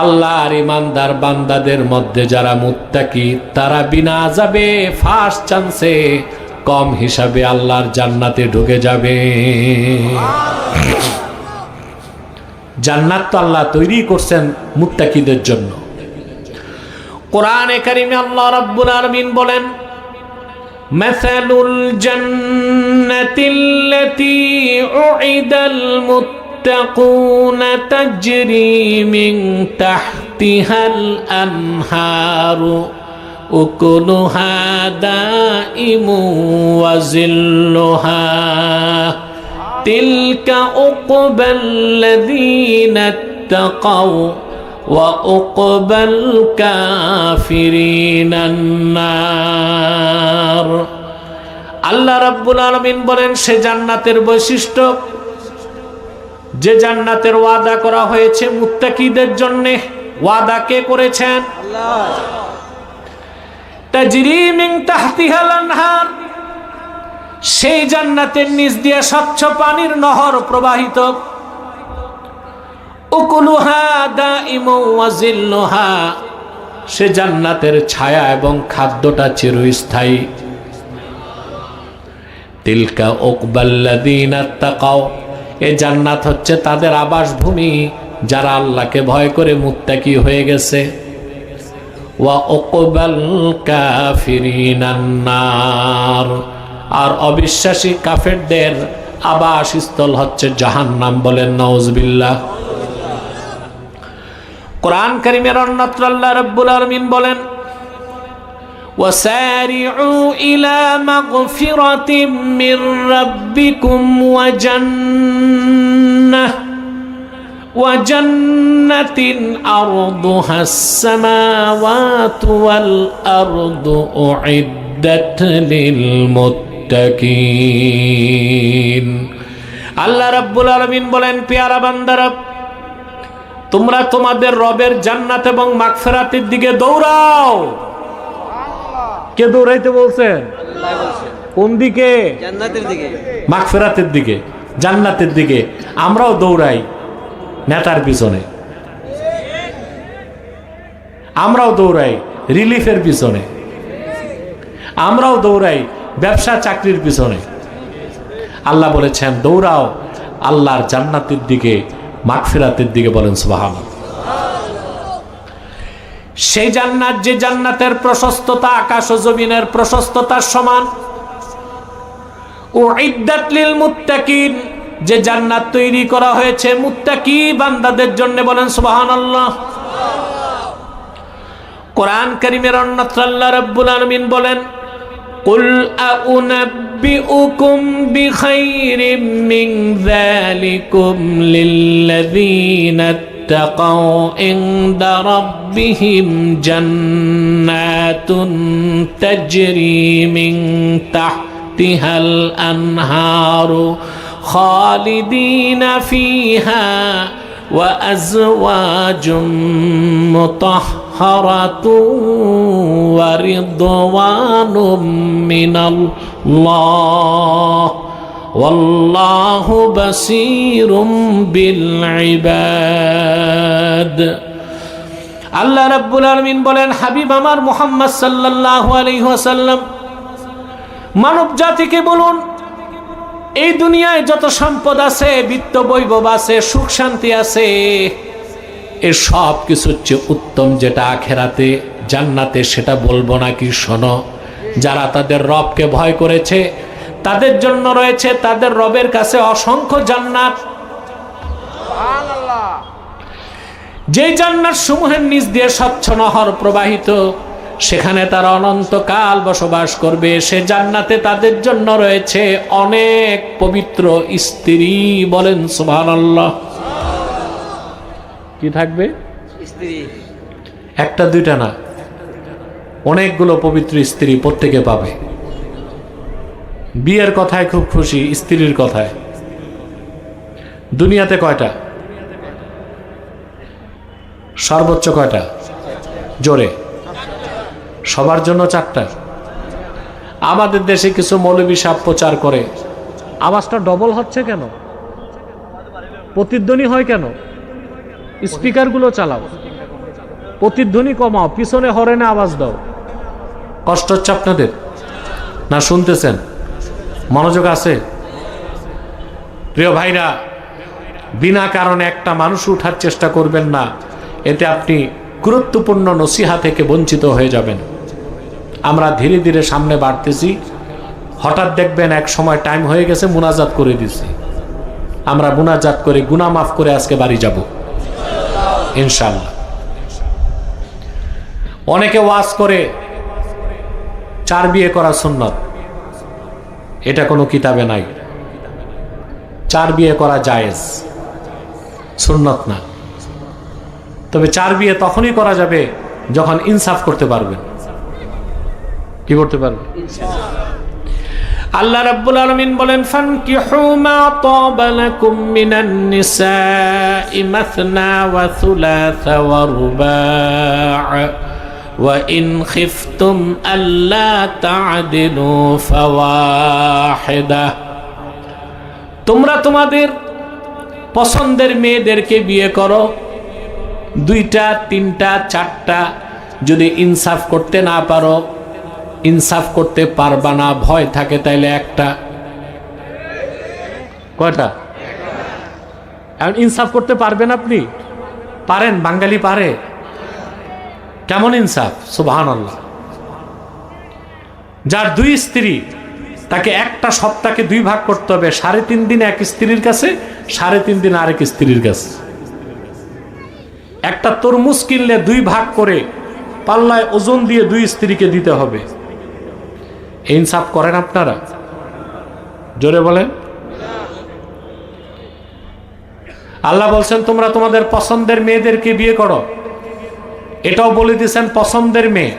আল্লাহর ইমানদার বান্দাদের মধ্যে যারা মুত্তাকি তারা বিনা আযাবে ফার্স্ট চান্সে কম হিসাবে আল্লাহর জান্নাতে ঢুকে যাবে। জান্নাত তো আল্লাহ তৈরি করছেন মুত্তাকিদের জন্য। কোরআনে কারিমে আল্লাহ রাব্বুল আলামিন বলেন, মাসালুল জান্নাতিল্লাতী উইদাল মুত্তাকুনা তাজরি মিন তাহতিহাল আনহারু উকুলুহা দাইমু ওয়া জিল্লুহা তিলকা উকবাল্লাযীনা ইত্তাকাউ ওয়া উকবাল কাফিরিনান নার। আল্লাহ রাব্বুল আলামিন বলেন, সে জান্নাতের বৈশিষ্ট্য যে জান্নাতের ওয়াদা করা হয়েছে মুত্তাকিদের জন্য। ওয়াদা কে করেছেন? আল্লাহ। তাজরি মিন তাহতিহাল আনহার, সেই জান্নাতের নিচ দিয়ে স্বচ্ছ পানির নহর প্রবাহিত। উকুলুহা দাইমু ওয়া জিল্লুহা, সে জান্নাতের ছায়া এবং খাদ্যটা চিরস্থায়ী। তিলকা উকবাল্লাযীনা তাকাও, এই জান্নাত হচ্ছে তাদের আবাসভূমি যারা আল্লাহকে ভয় করে মুত্তাকি হয়ে গেছে। ওয়া উকবাল কাফিরিনান নার, আর অবিশ্বাসী কাফেরদের আবাসস্থল হচ্ছে জাহান্নাম। বলেন নাউজুবিল্লাহ। কোরআন কারীমের অন্যত্র আল্লাহ রাব্বুল আলামিন বলেন, ওয়াসারিউ ইলা মাগফিরাতিম মির রাব্বিকুম ওয়া জান্নাতিন আরদুহাস সামাওয়াতু ওয়াল আরদু উইদ্দাত লিল মুত্তাকিন। আল্লাহ রাব্বুল আলামিন বলেন, পেয়ারা বান্দারা, তোমরা তোমাদের রবের জান্নাত এবং মাগফিরাতের দিকে দৌড়াও। কে দৌড়াইতে বলছেন? আল্লাহ বলছেন। কোন দিকে? জান্নাতের দিকে, মাগফিরাতের দিকে, জান্নাতের দিকে। আমরাও দৌড়াই নেতার পিছনে, আমরাও দৌড়াই রিলিফের পিছনে, আমরাও দৌড়াই ব্যবসা চাকরির পিছনে। আল্লাহ বলেছেন দৌড়াও আল্লাহর জান্নাতের দিকে, মাগফিরাতের দিকে। বলেন সুবহানাল্লাহ। সেই জান্নাত যে জান্নাতের প্রশস্ততা আকাশ ও জমিনের প্রশস্ততার সমান। উইদ্দাত লিল মুত্তাকিন, যে জান্নাত তৈরি করা হয়েছে মুত্তাকি বান্দাদের জন্য। বলেন সুবহানাল্লাহ। কোরআন কারীমের অন্যত্র আল্লাহ রাব্বুল আলামিন বলেন, কুল আউনাব্বিউকুম বিখাইরিম মিন যালিকুম লিল্লাযীনা ইত্তাকাউ ইনদা রাব্বিহিম জান্নাতুন তাজরি মিন তাহতিহাল আনহারু খালিদিনা ফিহা ওয়া আজওয়াজুম মুতাহহারাতুন ওয়া রিদওয়ানুম মিনাল্লাহ ওয়াল্লাহু বাসীরুম বিল ইবাদ। আল্লাহ রাব্বুল আলামিন বলেন, হাবিব আমার মুহাম্মদ সাল্লাল্লাহু আলাইহি ওয়াসাল্লাম, মানব জাতিকে বলুন, এই দুনিয়ায় যত সম্পদ আছে, বিত্ত বৈভব আছে, সুখ শান্তি আছে, এর সব কিছুর চেয়ে উত্তম যেটা আখেরাতে জান্নাতে, সেটা বলবো নাকি? শোনো, যারা তাদের রবকে ভয় করেছে তাদের জন্য রয়েছে তাদের রবের কাছে অসংখ্য জান্নাত। যেই জান্নাত সমূহের নিচ দিয়ে স্বচ্ছ নহর প্রবাহিত, সেখানে তারা অনন্তকাল বসবাস করবে। সে জান্নাতে তাদের জন্য রয়েছে অনেক পবিত্র স্ত্রী। বলেন সুবহানাল্লাহ। কি থাকবে? স্ত্রী। একটা দুইটা না, অনেকগুলো পবিত্র স্ত্রী প্রত্যেকে পাবে। বিয়ের কথায় খুব খুশি, স্ত্রীর কথায়। দুনিয়াতে কয়টা? সর্বোচ্চ কয়টা? জোরে। সবার জন্য 4টা। আমাদের দেশে কিছু মৌলবী সাহেব প্রচার করে, আওয়াজটা ডবল হচ্ছে কেন? প্রতিধ্বনি হয় কেন? স্পিকারগুলো চালাও, প্রতিধ্বনি কমাও, পিছনে হরেনে আওয়াজ দাও। কষ্ট হচ্ছে আপনাদের না? শুনতেছেন? মনোযোগ আছে? প্রিয় ভাইরা, বিনা কারণে একটা মানুষ উঠার চেষ্টা করবেন না, এতে আপনি গুরুত্বপূর্ণ নসিহা থেকে বঞ্চিত হয়ে যাবেন। আমরা ধীরে ধীরে সামনে বাড়তেছি, হঠাৎ দেখবেন এক সময় টাইম হয়ে গেছে, মুনাজাত করে দিছি। আমরা মুনাজাত করে গুনাহ মাফ করে আজকে বাড়ি যাব ইনশাআল্লাহ। অনেকে ওয়াজ করে 4 বিয়ে করা সুন্নত, এটা কোনো কিতাবে নাই। 4 বিয়ে করা জায়েজ, সুন্নত না। তবে 4 বিয়ে তখনই করা যাবে যখন ইনসাফ করতে পারবেন। কি করতে পারবেন? আল্লাহ রাব্বুল আলামিন বলেন, ফানকিহু মা তাবা লাকুম মিনান নিসাই মাসনা ওয়া সুলাসা ওয়া রুবা' ওয়া ইন খিফতুম আল্লা তা'দিলু ফাওয়াহিদা। তোমরা তোমাদের পছন্দের মেয়েদেরকে বিয়ে করো, 2টা, 3টা, 4টা। যদি ইনসাফ করতে না পারো, ইনসাফ করতে পারবা না, ভয় থাকে, তাইলে 1টা। কয়টা? এখন ইনসাফ করতে পারবেন আপনি? পারেন? বাঙালি পারে? কেমন ইনসাফ? সুবহানাল্লাহ। যার 2 স্ত্রী, তাকে একটা সপ্তাহকে 2 ভাগ করতে হবে। 3.5 দিন এক স্ত্রীর কাছে, 3.5 দিন আরেক স্ত্রীর কাছে। একটা তরমুজ কিনলে 2 ভাগ করে পাল্লায় ওজন দিয়ে 2 স্ত্রীকে দিতে হবে। ইনসাফ করেন আপনারা? জোরে বলেন। আল্লাহ বলছেন তোমরা তোমাদের পছন্দের মেয়েদেরকে বিয়ে করো, এটাও বলে দিয়েছেন পছন্দের মেয়ে।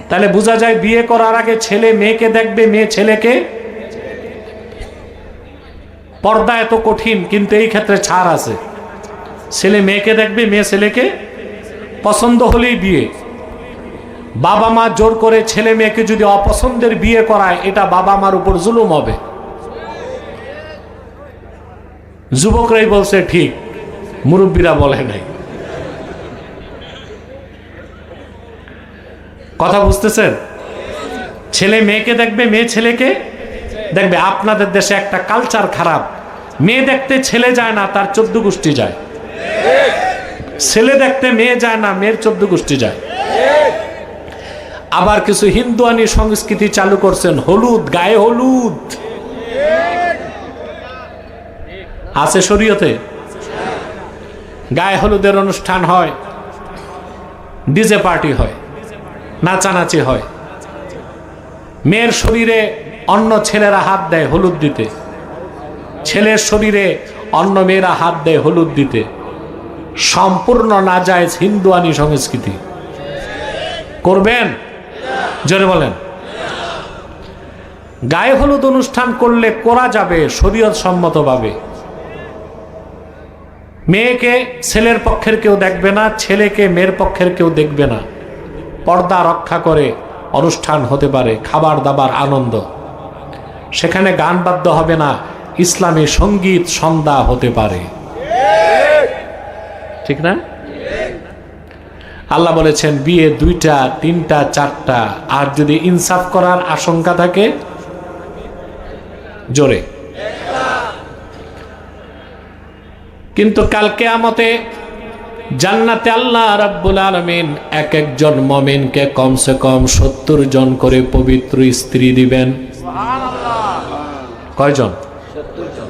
তাহলে বোঝা যায় বিয়ে করার আগে ছেলে মেয়েকে দেখবে, মেয়ে ছেলেকে। পর্দা এত কঠিন, কিন্তু এই ক্ষেত্রে ছাড় আছে। ছেলে মেয়েকে দেখবে, মেয়ে ছেলেকে। পছন্দ হলেই বিয়ে। বাবা মা জোর করে ছেলে মেয়েকে যদি অপছন্দের বিয়ে করায়, এটা বাবা মার উপর জুলুম হবে। যুবকরাই বলছে ঠিক, মুরব্বীরা বলে নাই। কথা বুঝতেছেন? ছেলে মেয়েকে দেখবে, মেয়ে ছেলেকে দেখবে। আপনাদের দেশে একটা কালচার খারাপ, মেয়ে দেখতে ছেলে যায় না, তার 14 গোষ্ঠী যায়। ছেলে দেখতে মেয়ে যায় না, মেয়ের 14 গোষ্ঠী যায়। আবার কিছু হিন্দুয়ানি সংস্কৃতি চালু করছেন, হলুদ, গায়ে হলুদ আছে শরীয়তে। গায়ে হলুদের অনুষ্ঠান হয়, ডিজে পার্টি হয়, নাচানাচি হয়। মেয়ের শরীরে অন্য ছেলেরা হাত দেয় হলুদ দিতে, ছেলের শরীরে অন্য মেয়েরা হাত দেয় হলুদ দিতে। সম্পূর্ণ নাজায়েজ হিন্দুয়ানি সংস্কৃতি। করবেন? জোরে বলেন। গায়ে হলুদ অনুষ্ঠান করলে করা যাবে শরীয়ত সম্মতভাবে। মেয়েকে ছেলের পক্ষের কেউ দেখবে না, ছেলেকে মেয়ের পক্ষের কেউ দেখবে না। পর্দা রক্ষা করে অনুষ্ঠান হতে পারে, খাবার দাবার আনন্দ। সেখানে গান বাদ্য হবে না, ইসলামী সঙ্গীত সন্ধ্যা হতে পারে। ঠিক না? আল্লাহ বলেছেন বিয়ে 2টা, 3টা, 4টা। আর যদি ইনসাফ করার আশঙ্কা থাকে, জোরে। কিন্তু কাল কিয়ামতে জান্নাতে আল্লাহ রাব্বুল আলামিন এক একজন মুমিনকে কমসে কম 70 জন করে পবিত্র স্ত্রী দিবেন। কয়জন? 70 জন।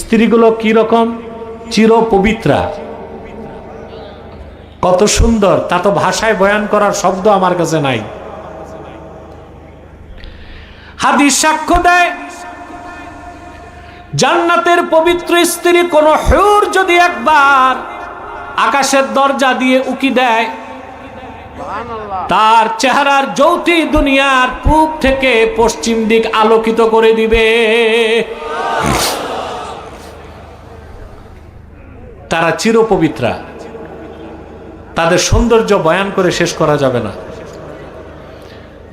স্ত্রীগুলো কি রকম? চির পবিত্রা। কত সুন্দর, তা তো ভাষায় বয়ান করার শব্দ আমার কাছে নাই। হাদিস সাক্ষ্য দেয়, জান্নাতের পবিত্র স্ত্রী কোন হুর যদি একবার আকাশের দরজা দিয়ে উকি দেয়, তার চেহারার জ্যোতি দুনিয়ার পূব থেকে পশ্চিম দিক আলোকিত করে দিবে। তারা চিরপবিত্রা, তাদের সৌন্দর্য বয়ান করে শেষ করা যাবে না।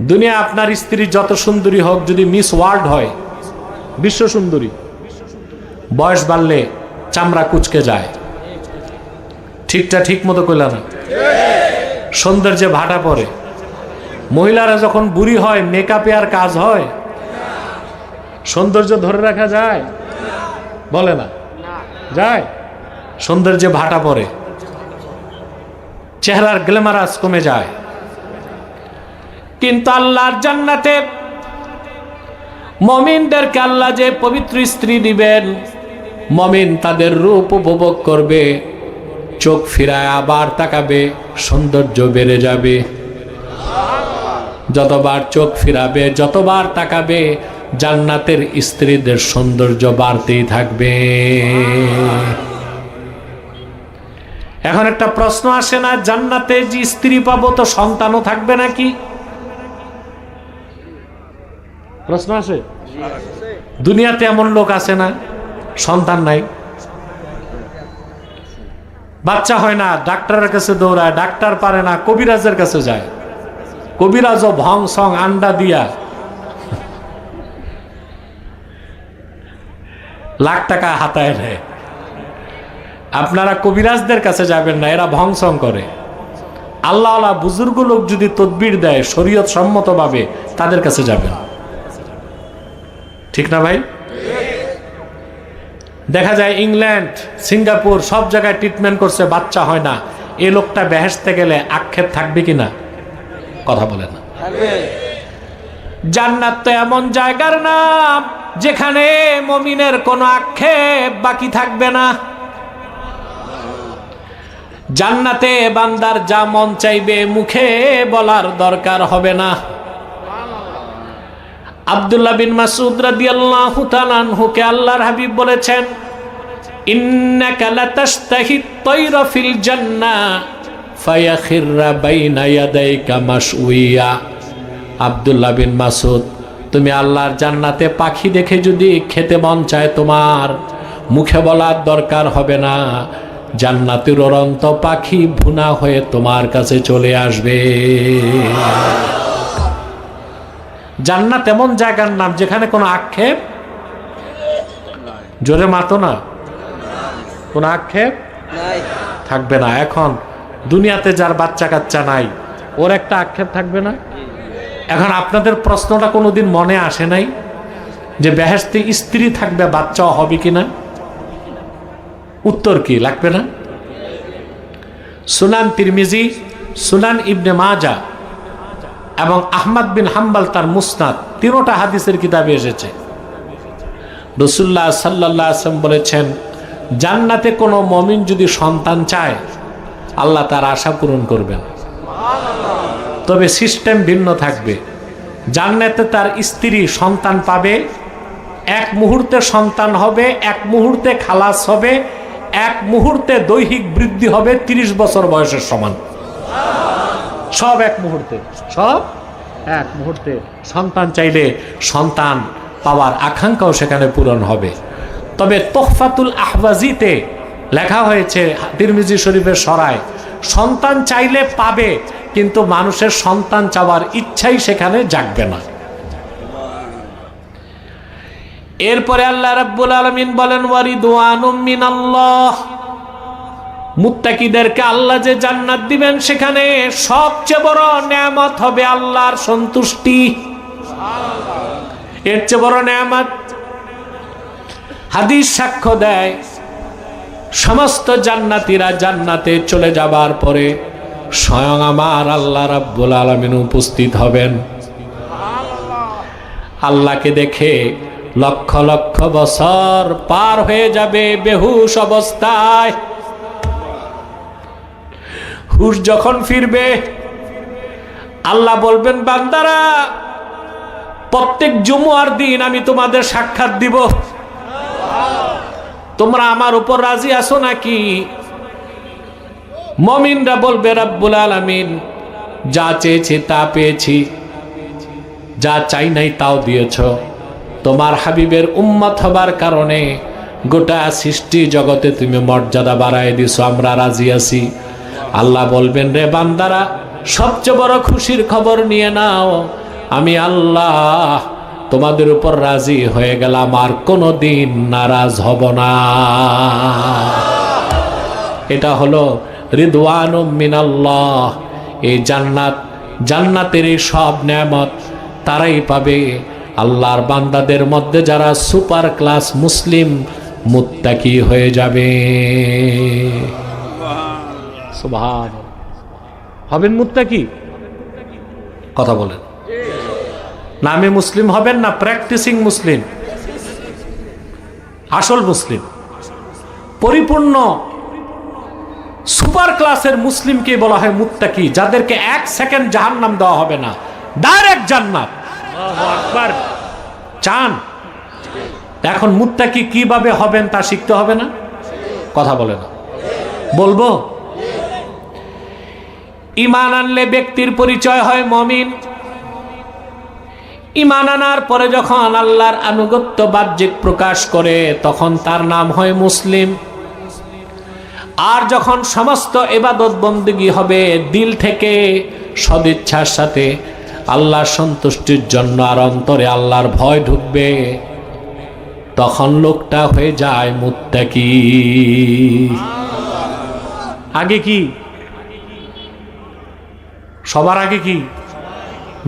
দুনিয়া আপনার স্ত্রী যত সুন্দরী হোক, যদি মিস ওয়ার্ল্ড হয়, বিশ্ব সুন্দরী, বয়স বাড়লে চামড়া কুচকে যায়। ঠিকটা ঠিক মতো কইলা না? সৌন্দর্যে ভাটা পড়ে। মহিলারা যখন বুড়ি হয়, মেকআপে আর কাজ হয়? সৌন্দর্য ধরে রাখা যায়? বলে না যায়? সৌন্দর্যে ভাটা পড়ে, চেহারার গ্ল্যামারাস কমে যায়। কিন্তু আল্লাহর জান্নাতে মুমিনদেরকে আল্লাহ যে পবিত্র স্ত্রী দিবেন, মুমিন তাদের রূপ উপভোগ করবে, চোখ ফিরায় আবার তাকাবে, সৌন্দর্য বেড়ে যাবে। যতবার চোখ ফিরাবে, যতবার তাকাবে, জান্নাতের স্ত্রীদের সৌন্দর্য বাড়তেই থাকবে। এখন একটা প্রশ্ন আসে না, জান্নাতে যে স্ত্রী পাবো তো সন্তানও থাকবে নাকি? প্রশ্ন আসে? দুনিয়াতে এমন লোক আছে না সন্তান নাই, বাচ্চা হয় না, ডাক্তারের কাছে দৌড়ায়, ডাক্তার পারে না, কবিরাজের কাছে যায়, কবিরাজও ভং সং আন্ডা দিয়া লাখ টাকা হাতায় নেয়। আপনারা কবিরাজদের কাছে যাবেন না, এরা ভংসং করে। আল্লাহ আল্লাহ বুজুর্গ লোক যদি তদবির দেয় শরীয়ত সম্মতভাবে, তাদের কাছে যাবেন। ঠিক না ভাই? দেখা যায় ইংল্যান্ড, সিঙ্গাপুর সব জায়গায় ট্রিটমেন্ট করছে, বাচ্চা হয় না। এই লোকটা বেহেশতে গেলে আক্ষেপ থাকবে কিনা? কথা বলে না। জান্নাত তো এমন জায়গার নাম যেখানে মুমিনের কোনো আক্ষেপ বাকি থাকবে না। জান্নাতে বান্দার যা মন চাইবে মুখে বলার দরকার হবে না। আব্দুল্লাহ বিন মাসউদ রাদিয়াল্লাহু তাআলা আনহুকে আল্লাহর হাবিব বলেছেন, ইন্নাকা লাতাশতাহিত তায়রা ফিল জান্নাহ ফায়াখিররা বাইনা ইয়াদাইকা মাশউইয়া। আব্দুল্লাহ বিন মাসউদ, তুমি আল্লাহর জান্নাতে পাখি দেখে যদি খেতে মন চায়, তোমার মুখে বলার দরকার হবে না। জান্নাতের উড়ন্ত পাখি ভুনা হয়ে তোমার কাছে চলে আসবে। জান্নাত এমন জায়গার নাম যেখানে কোনো আক্ষেপ, জোরে মাতো না, কোনো আক্ষেপ থাকবে না। এখন দুনিয়াতে যার বাচ্চা কাচ্চা নাই, ওর একটা আক্ষেপ থাকবে না? এখন আপনাদের প্রশ্নটা কোনোদিন মনে আসে নাই যে বেহেশতে স্ত্রী থাকবে, বাচ্চাও হবে কিনা? উত্তর কি? লাগবে না? সুনান তিরমিজি, সুনান ইবনে মাজা এবং আহমদ বিন হাম্বল তার মুসনাদ, তিনোটা হাদিসের কিতাবে এসেছে, রাসূলুল্লাহ সাল্লাল্লাহু আলাইহি ওয়াসাল্লাম বলেছেন, জান্নাতে কোনো মুমিন যদি সন্তান চায়, আল্লাহ তার আশা পূরণ করবেন। তবে সিস্টেম ভিন্ন থাকবে। জান্নাতে তার স্ত্রী সন্তান পাবে, এক মুহূর্তে সন্তান হবে, এক মুহূর্তে খালাস হবে, এক মুহূর্তে দৈহিক বৃদ্ধি হবে 30 বছর বয়সের সমান। সব এক মুহূর্তে, সব এক মুহূর্তে। সন্তান চাইলে সন্তান পাওয়ার আকাঙ্ক্ষাও সেখানে পূরণ হবে। তবে তোহফাতুল আহওয়াজিতে লেখা হয়েছে, তিরমিজি শরীফের সরায়, সন্তান চাইলে পাবে, কিন্তু মানুষের সন্তান চাওয়ার ইচ্ছাই সেখানে জাগবে না। এরপরে আল্লাহ রাব্বুল আলামিন বলেন, ওয়ারিদওয়ানুম মিনাল্লাহ, মুত্তাকিদেরকে আল্লাহ যে জান্নাত দিবেন, সেখানে সবচেয়ে বড় নেয়ামত হবে আল্লাহর সন্তুষ্টি। এর চেয়ে বড় নেয়ামত হাদিস সাক্ষ্য দেয়, সমস্ত জান্নাতীরা জান্নাতে চলে যাবার পরে স্বয়ং আমার আল্লাহ রাব্বুল আলামিন উপস্থিত হবেন। আল্লাহকে দেখে লক্ষ লক্ষ বছর পার হয়ে যাবে বেহুশ অবস্থায়। হুশ যখন ফিরবে আল্লাহ বলবেন, বান্দারা প্রত্যেক জুমুয়ার দিন আমি তোমাদের সাক্ষাৎ দিব, তোমরা আমার উপর রাজি আছো নাকি? মুমিনরা বলবে, রাব্বুল আলামিন যা চেয়েছি তা পেয়েছি, যা চাই নাই তাও দিয়েছ, তোমার হাবিবের উম্মত হবার কারণে গোটা সৃষ্টি জগতে তুমি মর্যাদা বাড়ায় দিছো, আমরা রাজি আছি। আল্লাহ বলবেন, রে বান্দারা সবচেয়ে বড় খুশির খবর নিয়ে নাও, আমি আল্লাহ তোমাদের উপর রাজি হয়ে গেলাম, আর কোনোদিন নারাজ হব না। এটা হলো রিদওয়ানুম মিনাল্লাহ। এই জান্নাত, জান্নাতের এই সব নেয়ামত তারাই পাবে আল্লাহর বান্দাদের মধ্যে যারা সুপার ক্লাস মুসলিম মুত্তাকি হয়ে যাবে। সুবহানাল্লাহ। হবেন মুত্তাকি? কথা বলেন। নামে মুসলিম হবেন না প্র্যাকটিসিং মুসলিম? আসল মুসলিম, পরিপূর্ণ সুপার ক্লাসের মুসলিমকে বলা হয় মুত্তাকি, যাদেরকে এক সেকেন্ড জাহান্নাম দেওয়া হবে না, ডাইরেক্ট জান্নাত। আল্লাহু আকবার। চান? এখন মুত্তাকি কিভাবে হবেন তা শিখতে হবে না? কথা বলে না, বলবো। ঈমান আনলে ব্যক্তির পরিচয় হয় মুমিন। ঈমান আনার পরে যখন আল্লাহর আনুগত্য বাহ্যিক প্রকাশ করে তখন তার নাম হয় মুসলিম। আর যখন সমস্ত ইবাদত বন্দেগী হবে দিল থেকে সদিচ্ছার সাথে আল্লাহর সন্তুষ্টির জন্য, আর অন্তরে আল্লাহর ভয় ঢুকবে, তখন লোকটা হয়ে যায় মুত্তাকি। আগে কি? সবার আগে কি?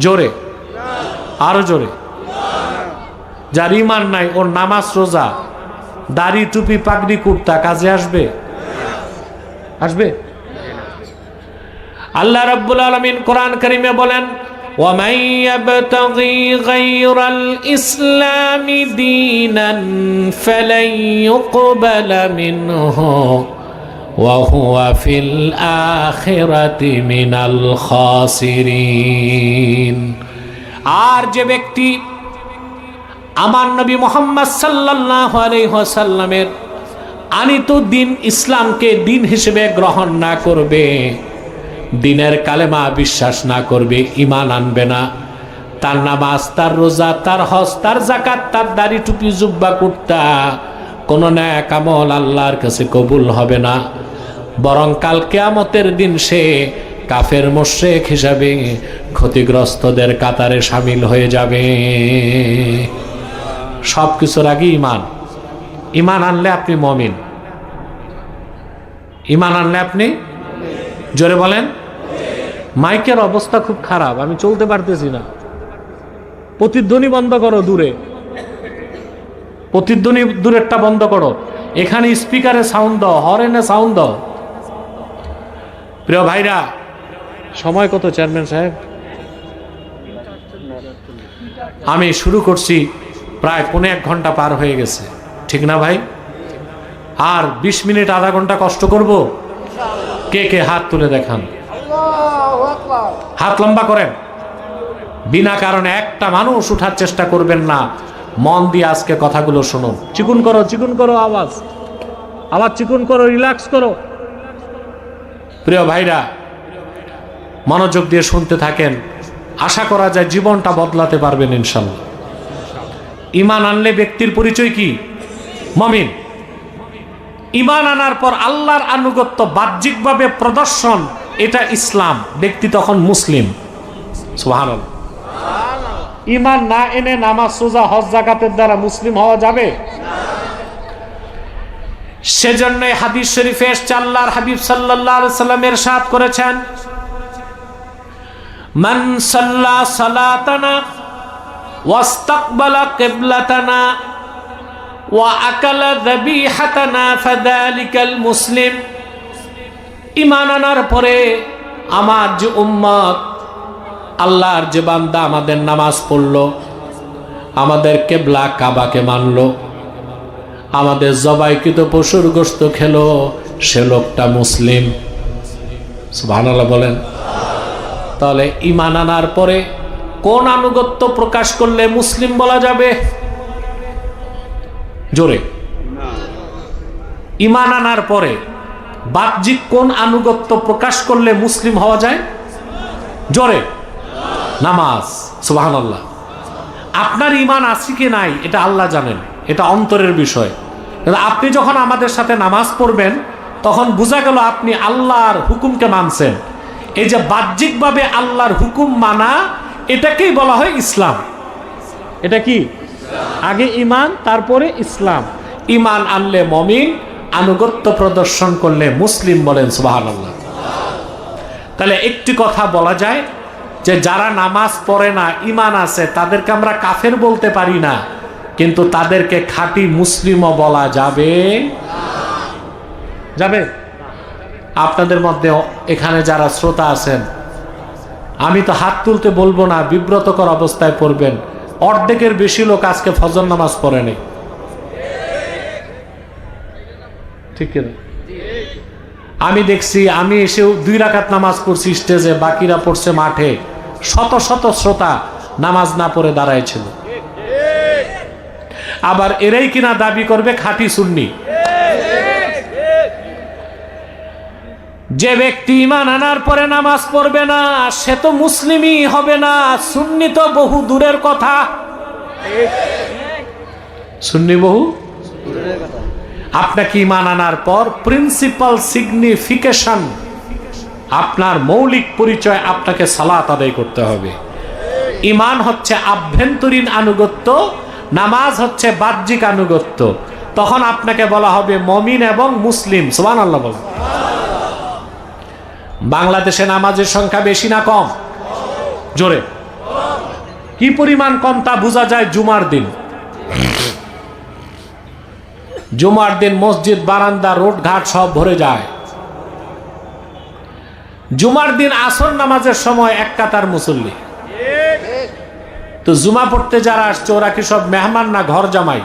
জোরে, আরো জোরে। যার ঈমান নাই, ওর নামাজ রোজা দাড়ি টুপি পাগড়ি কুর্তা কাজে আসবে? আসবে? আল্লাহ রাব্বুল আলামিন কোরআন কারীমে বলেন, ওয়ামান ইয়াবতাগি গায়রাল ইসলামি দীনান ফালান ইউকবালা মিনহু ওয়া হুয়া ফিল আখিরাতি মিনাল খাসিরিন। আর যে ব্যক্তি আমার নবী মুহাম্মদ সাল্লাল্লাহু আলাইহি ওয়াসাল্লামের আনিত দিন ইসলামকে দিন হিসেবে গ্রহণ না করবে, দিনের কালেমা বিশ্বাস না করবে, ঈমান আনবে না, তার নামাজ, তার রোজা, তার হজ, তার যাকাত, তার দাড়ি টুপি জুব্বা কুর্তা কোন নেক আমল আল্লাহর কাছে কবুল হবে না, বরং কাল কিয়ামতের দিন সে কাফের মুশরিক হিসাবে ক্ষতিগ্রস্তদের কাতারে শামিল হয়ে যাবে। সবকিছুর আগে ঈমান। ঈমান আনলে আপনি মুমিন। ঈমান আনলে আপনি, জোরে বলেন। মাইকের অবস্থা খুব খারাপ, আমি চলতে পারতেছি না। প্রতিধ্বনি বন্ধ করো, দূরে প্রতিধ্বনি দূরেরটা বন্ধ করো। এখানে স্পিকারে সাউন্ড দাও, হরেনে সাউন্ড দাও। প্রিয় ভাইরা, সময় কত চেয়ারম্যান সাহেব? আমি শুরু করছি, প্রায় 1.5 ঘন্টা পার হয়ে গেছে, ঠিক না ভাই? আর 20 মিনিট আধা ঘন্টা কষ্ট করব। কে কে হাত তুলে দেখান, হাত লম্বা করেন। বিনা কারণে একটা মানুষ উঠার চেষ্টা করবেন না। মন দিয়ে আজকে কথাগুলো শুনুন। চিকুন করো, চিকুন করো, আওয়াজ চিকুন করো, রিল্যাক্স করো। প্রিয় ভাইরা, মনোযোগ দিয়ে শুনতে থাকেন। আশা করা যায় জীবনটা বদলাতে পারবেন ইনশাআল্লাহ। ঈমান আনলে ব্যক্তির পরিচয় কি? মুমিন। ঈমান আনার পর আল্লাহর আনুগত্য বাহ্যিকভাবে প্রদর্শন, এটা ইসলাম, ব্যক্তি তখন মুসলিম। সুবহানাল্লাহ। ঈমান না এনে নামাজ, রোজা, হজ, যাকাতের দ্বারা মুসলিম হওয়া যাবে? সেজন্য হাদিস শরীফে এসেছে, আল্লাহর হাবিব সাল্লাল্লাহু আলাইহি সাল্লাম ইরশাদ করেছেন, মান সাল্লা সালাতানা ওয়াস্তাকবালা কিবলাতানা ওয়া আকালা যাবিহাতানা ফাযালিকাল মুসলিম। ঈমান আনার পরে আমার যে উম্মত, আল্লাহর যে বান্দা আমাদের নামাজ পড়লো, আমাদের কিবলা কাবাকে মানলো, আমাদের জবাইকৃত পশুর গোশত খেলো, সে লোকটা মুসলিম। সুবহানাল্লাহ বলেন। তাহলে ঈমান আনার পরে কোন আনুগত্য প্রকাশ করলে মুসলিম বলা যাবে? জোরে। ঈমান আনার পরে বাহ্যিক কোন আনুগত্য প্রকাশ করলে মুসলিম হওয়া যায়? জোরে। নামাজ। সুবহানাল্লাহ। আপনার ঈমান আছে কি নাই এটা আল্লাহ জানেন, এটা অন্তরের বিষয়। আপনি যখন আমাদের সাথে নামাজ পড়বেন তখন বোঝা গেল আপনি আল্লাহর হুকুমকে মানছেন। এই যে বাহ্যিকভাবে আল্লাহর হুকুম মানা, এটাকেই বলা হয় ইসলাম। এটা কি? আগে ঈমান, তারপরে ইসলাম। ঈমান আনলে মুমিন, আনুগত্য প্রদর্শন করলে মুসলিম। বলেন সুবহানাল্লাহ। তাহলে একটি কথা বলা যায় যে যারা নামাজ পড়ে না, ঈমান আছে, তাদেরকে আমরা কাফের বলতে পারি না, কিন্তু তাদেরকে খাঁটি মুসলিমও বলা যাবে। যাবে? আপনাদের মধ্যে এখানে যারা শ্রোতা আছেন, আমি তো হাত তুলতে বলবো না, বিব্রতকর অবস্থায় পড়বেন। অর্ধেকের বেশি লোক আজকে ফজর নামাজ পড়েনি। ঠিক না? আমি দেখছি, আমি এসেও 2 রাকাত নামাজ পড়ছি স্টেজে, বাকিরা পড়ছে মাঠে। শত শত শ্রোতা নামাজ না পড়ে দাঁড়াইছিল। আবার এরাই কিনা দাবি করবে খাঁটি সুন্নি। যে ব্যক্তি ঈমান আনার পরে নামাজ পড়বে না, সে তো মুসলিমই হবে না। সুন্নি তো বহু দূরের কথা। সুন্নি বহু দূরের কথা। আপনাকে ঈমান আনার পর প্রিন্সিপাল সিগনিফিকেশন, আপনার মৌলিক পরিচয়, আপনাকে সালাত আদায় করতে হবে। ঈমান হচ্ছে আভ্যন্তরীণ আনুগত্য, নামাজ হচ্ছে বাহ্যিক আনুগত্য। তখন আপনাকে বলা হবে মুমিন এবং মুসলিম। সুবহানাল্লাহ বলেন। বাংলাদেশে নামাজের সংখ্যা বেশি না কম? জোরে। কি পরিমাণ কম তা বোঝা যায় জুমার দিন। জুমার দিন মসজিদ, বারান্দা, রোড ঘাট সব ভরে যায়। জুমার দিন আসর নামাজের সময় এক কাতার মুসল্লি। তো জুমা পড়তে যারা আসছে ওরা কি সব মেহমান না ঘর জামাই?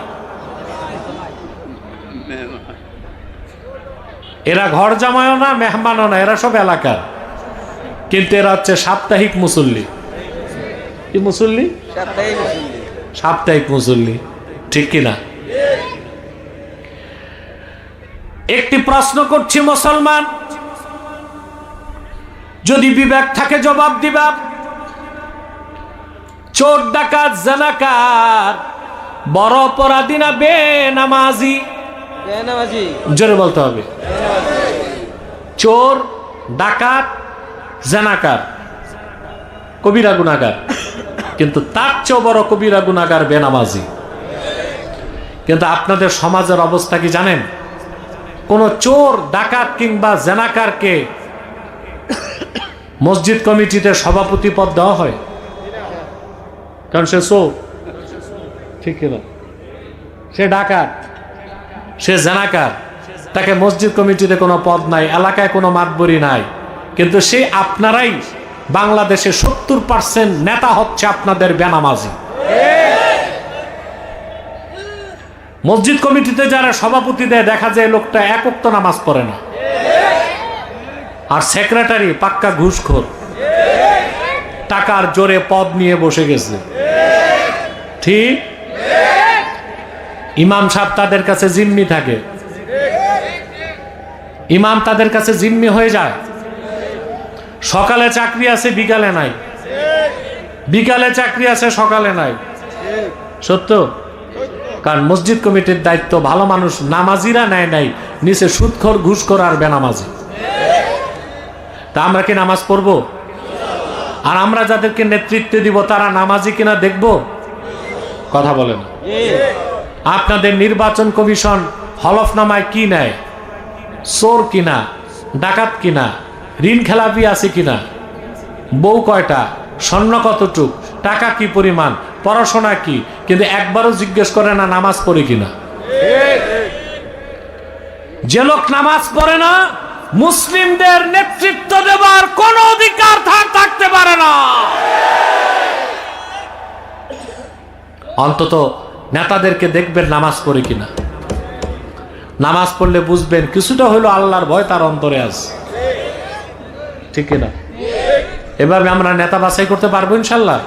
এরা ঘর জামাইও না, মেহমানও না, এরা সব এলাকার। কিন্তু এরা হচ্ছে সাপ্তাহিক মুসল্লি। কি মুসল্লি? সাপ্তাহিক মুসল্লি। ঠিক কিনা? একটি প্রশ্ন করছি মুসলমান, যদি বিবেক থাকে জবাব দিবা। চোর, ডাকাত, জানাকার বড় অপরাধী না বেনামাজি? জোরে বলতে হবে। চোর, ডাকাত, জানাকার কবিরা গুনাহগার, কিন্তু তার চেয়েও বড় কবিরা গুনাহগার বেনামাজি। কিন্তু আপনাদের সমাজের অবস্থা কি জানেন? কোন চোর, ডাকাত কিংবা জানাকারকে মসজিদ কমিটিতে সভাপতি পদ দেওয়া হয়? কারণ সে চোর। ঠিক কিনা? সে ডাকাত, সে জানাকার, তাকে মসজিদ কমিটিতে কোনো পদ নাই, এলাকায় কোনো মাতবরি নাই। কিন্তু সে আপনারাই বাংলাদেশে 70% নেতা হচ্ছে আপনাদের বেনামাজি। মসজিদ কমিটিতে যারা সভাপতি দেয় দেখা যায় লোকটা এক ওয়াক্ত নামাজ পড়ে না, আর সেক্রেটারি পাক্কা ঘুষখোর, টাকার জোরে পদ নিয়ে বসে গেছে। ঠিক? ইমাম সাহেব তাদের কাছে জিম্মি থাকে, ইমাম তাদের কাছে জিম্মি হয়ে যায়। সকালে চাকরি আছে, বিকালে নাই, বিকালে চাকরি আছে, সকালে নাই। সত্য? কারণ মসজিদ কমিটির দায়িত্ব ভালো মানুষ নামাজিরা নেয় নাই, নিচে সুদখোর, ঘুষখোর আর বেনামাজি। তা আমরা কি নামাজ পড়বো? আর আমরা যাদেরকে নেতৃত্ব দিব তারা নামাজি কিনা দেখব? কথা বলেন। আপনাদের নির্বাচন কমিশন হলফনামায় কি নেয়? চোর কিনা, ডাকাত কিনা, ঋণ খেলাপি আছে কিনা, বউ কয়টা, স্বর্ণ কতটুক, টাকা কি পরিমাণ, পড়াশোনা কি, কিন্তু একবারও জিজ্ঞেস করে না নামাজ পড়ে কিনা। যে লোক নামাজ পড়ে না, মুসলিমদের নেতৃত্ব দেবার কোন অধিকার থাকতে পারে না। অন্তত নেতাদেরকে দেখবেন নামাজ পড়ে কিনা। নামাজ পড়লে বুঝবেন কিছুটা হলো আল্লাহর ভয় তার অন্তরে আছে, ঠিক কিনা? এভাবে আমরা নেতা বাছাই করতে পারবো ইনশাল্লাহ।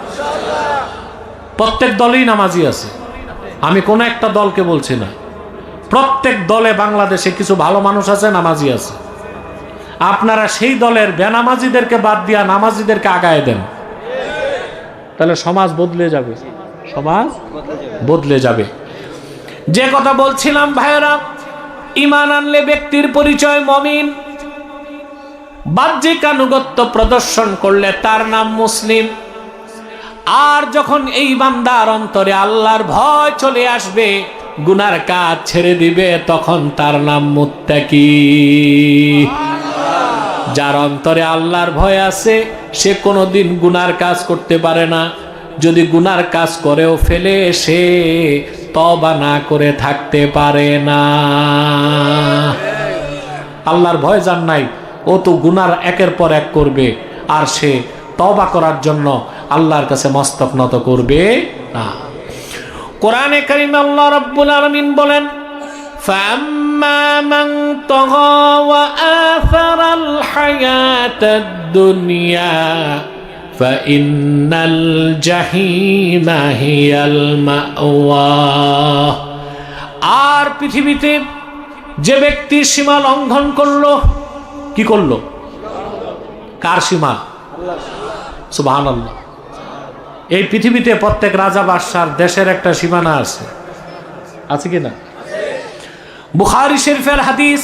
প্রত্যেক দলেই নামাজি আছে, আমি কোন একটা দলকে বলছি না। প্রত্যেক দলে বাংলাদেশে কিছু ভালো মানুষ আছে, নামাজি আছে। আপনারা সেই দলের বেনামাজিদেরকে বাদ দিয়া নামাজিদেরকে আগায় দেন, তাহলে সমাজ বদলে যাবে, সমাজ বদলে যাবে। যে কথা বলছিলাম ভাইয়েরা, ঈমান আনলে ব্যক্তির পরিচয় মুমিন, বাহ্যিক আনুগত্য প্রদর্শন করলে তার নাম মুসলিম। আর যখন এই বান্দার অন্তরে আল্লাহর ভয় চলে আসবে, গুনার কাজ ছেড়ে দিবে, তখন তার নাম মুত্তাকি। যার অন্তরে আল্লাহর ভয় আছে সে কোনোদিন গুনার কাজ করতে পারে না। যদি গুনার কাজ করেও ফেলে, সে তওবা না করে থাকতে পারে না। আল্লাহর ভয় যার নাই, ও তো গুনার একের পর এক করবে, আর সে তওবা করার জন্য আল্লাহর কাছে মস্তক নত করবে না। কোরআনে কারীমে আল্লাহ রাব্বুল আলামিন বলেন, ফাম্মা মান তাগা ওয়া আসারাল হায়াতাদ দুনিয়া ফাইন্নাল জাহিমা হিয়াল মাওয়া। আর পৃথিবীতে যে ব্যক্তি সীমা লঙ্ঘন করলো, কি করলো? কার সীমা? সুবহানাল্লাহ। এই পৃথিবীতে প্রত্যেক রাজা বাদশার দেশের একটা সীমানা আছে, আছে কি না? বুখারী শরীফের হাদিস,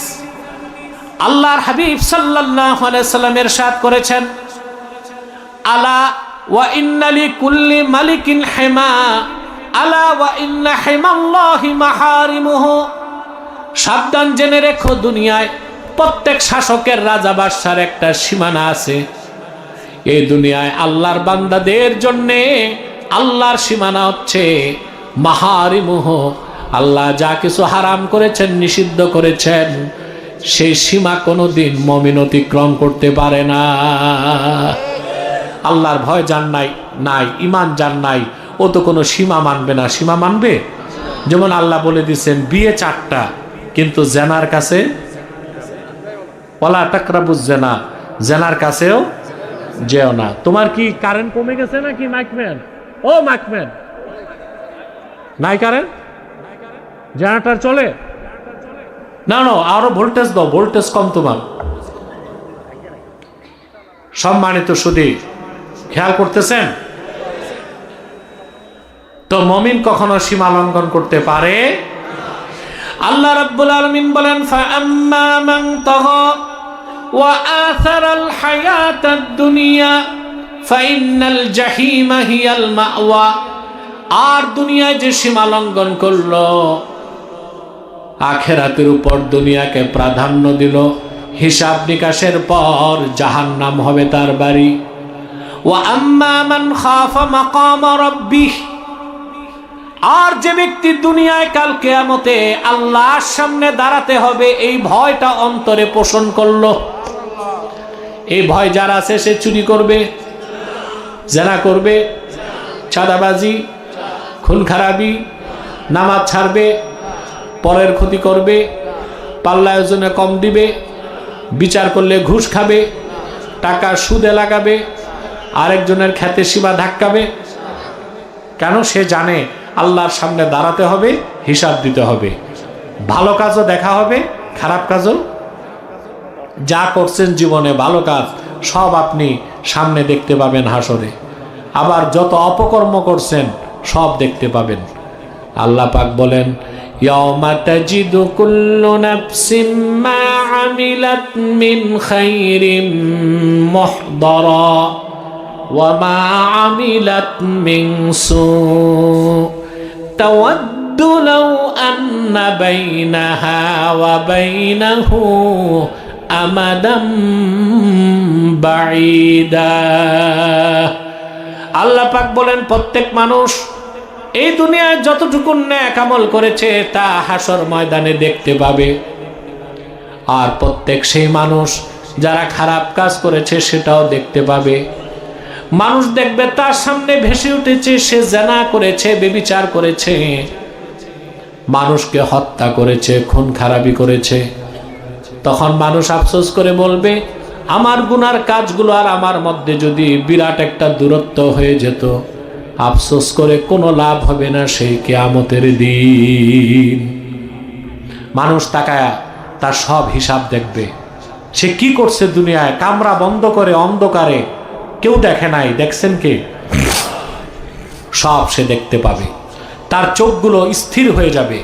আল্লাহর হাবিব সাল্লাল্লাহু আলাইহি সাল্লাম ইরশাদ করেছেন, আলা ওয়া ইন্না লিকুল্লি মালিকিন হিমা, আলা ওয়া ইন্না হিমাল্লাহি মাহারিমুহু। সাবধান জেনে রেখো, দুনিয়ায় প্রত্যেক শাসকের রাজা বাদশার একটা সীমানা আছে। এই দুনিয়ায় আল্লাহর বান্দাদের জন্য আল্লাহর সীমানা হচ্ছে মাহারিমুহু। আল্লাহ যা কিছু হারাম করেছেন, নিষিদ্ধ করেছেন, সেই সীমা কোনোদিন মুমিন অতিক্রম করতে পারে না। আল্লাহর ভয় যার নাই, ঈমান যার নাই, ও তো কোনো সীমা মানবে না। সীমা মানবে? যেমন আল্লাহ বলে দিয়েছেন বিয়ে 4টা, কিন্তু জেনার কাছে ওয়ালা তাকরাবুজ জেনা, জেনার কাছেও যেও না। তোমার কি কারেন্ট কমে গেছে নাকি মাইকম্যান? ও মাইকম্যান, নাই কারেন্ট? জেনারেটর চলে না? আরো ভোল্টেজ দাও, ভোল্টেজ কম তোমার। সম্মানিত সুধী, খেয়াল করতেছেন তো? মুমিন কখনো সীমা লঙ্ঘন করতে পারে? আল্লাহ রাব্বুল আলামিন বলেন, ফাআম্মা মান তাগা ওয়া আসারাল হায়াতাদ দুনিয়া ফাইন্নাল জাহিমা হিয়াল মাওয়া। আর দুনিয়ায় যে সীমা লঙ্ঘন করলো, আখিরাতের উপর দুনিয়াকে প্রাধান্য দিল, হিসাব নিকাশের পর জাহান্নাম হবে তার বাড়ি। ওয়া আম্মা মান খাফা মাকাম রাব্বিহ। আর যে ব্যক্তি দুনিয়ায় কাল কিয়ামতে আল্লাহর সামনে দাঁড়াতে হবে, এই ভয়টা অন্তরে পোষণ করলো, এই ভয় যার আছে, সে চুরি করবে, জেনা করবে, চাঁদাবাজি, খুন খারাপি, নামাজ ছাড়বে, পরের ক্ষতি করবে, পাল্লা ওজনে কম দিবে, বিচার করলে ঘুষ খাবে, টাকা সুদে লাগাবে, আরেকজনের খেতে সীমা ধাক্কাবে। কেন? সে জানে আল্লাহর সামনে দাঁড়াতে হবে, হিসাব দিতে হবে। ভালো কাজও দেখা হবে, খারাপ কাজও। যা করছেন জীবনে ভালো কাজ সব আপনি সামনে দেখতে পাবেন হাসরে, আবার যত অপকর্ম করছেন সব দেখতে পাবেন। আল্লাহ পাক বলেন, ইয়াউমা তাজিদু কুল্লু নাফসিম মা আমিলাত মিন খাইরিন মুহদারা ওয়া মা আমিলাত মিন সু তাওয়াদ্দু লাউ আন্না বাইনাহা ওয়া বাইনাহু আমাদাম বাঈদা। আল্লাহ পাক বলেন, প্রত্যেক মানুষ এই দুনিয়ায় যতটুকু নেক আমল করেছে তা হাসর ময়দানে দেখতে পাবে। আর প্রত্যেক সেই মানুষ যারা খারাপ কাজ করেছে সেটাও দেখতে পাবে। মানুষ দেখবে তার সামনে ভেসে উঠেছে সে জিনা করেছে, ব্যভিচার করেছে, মানুষকে হত্যা করেছে, খুন খারাপি করেছে। তখন মানুষ আফসোস করে বলবে, আমার গুনার কাজগুলো আর আমার মধ্যে যদি বিরাট একটা দূরত্ব হয়ে যেত, আফসোস করে কোনো লাভ হবে না সেই কিয়ামতের দিন। মানুষ তাকায়া তার সব হিসাব দেখবে, সে কি করছে দুনিয়ায়, কামরা বন্ধ করে অন্ধকারে, কেউ দেখে নাই, দেখছেন কে? সব সে দেখতে পাবে, তার চোখগুলো স্থির হয়ে যাবে।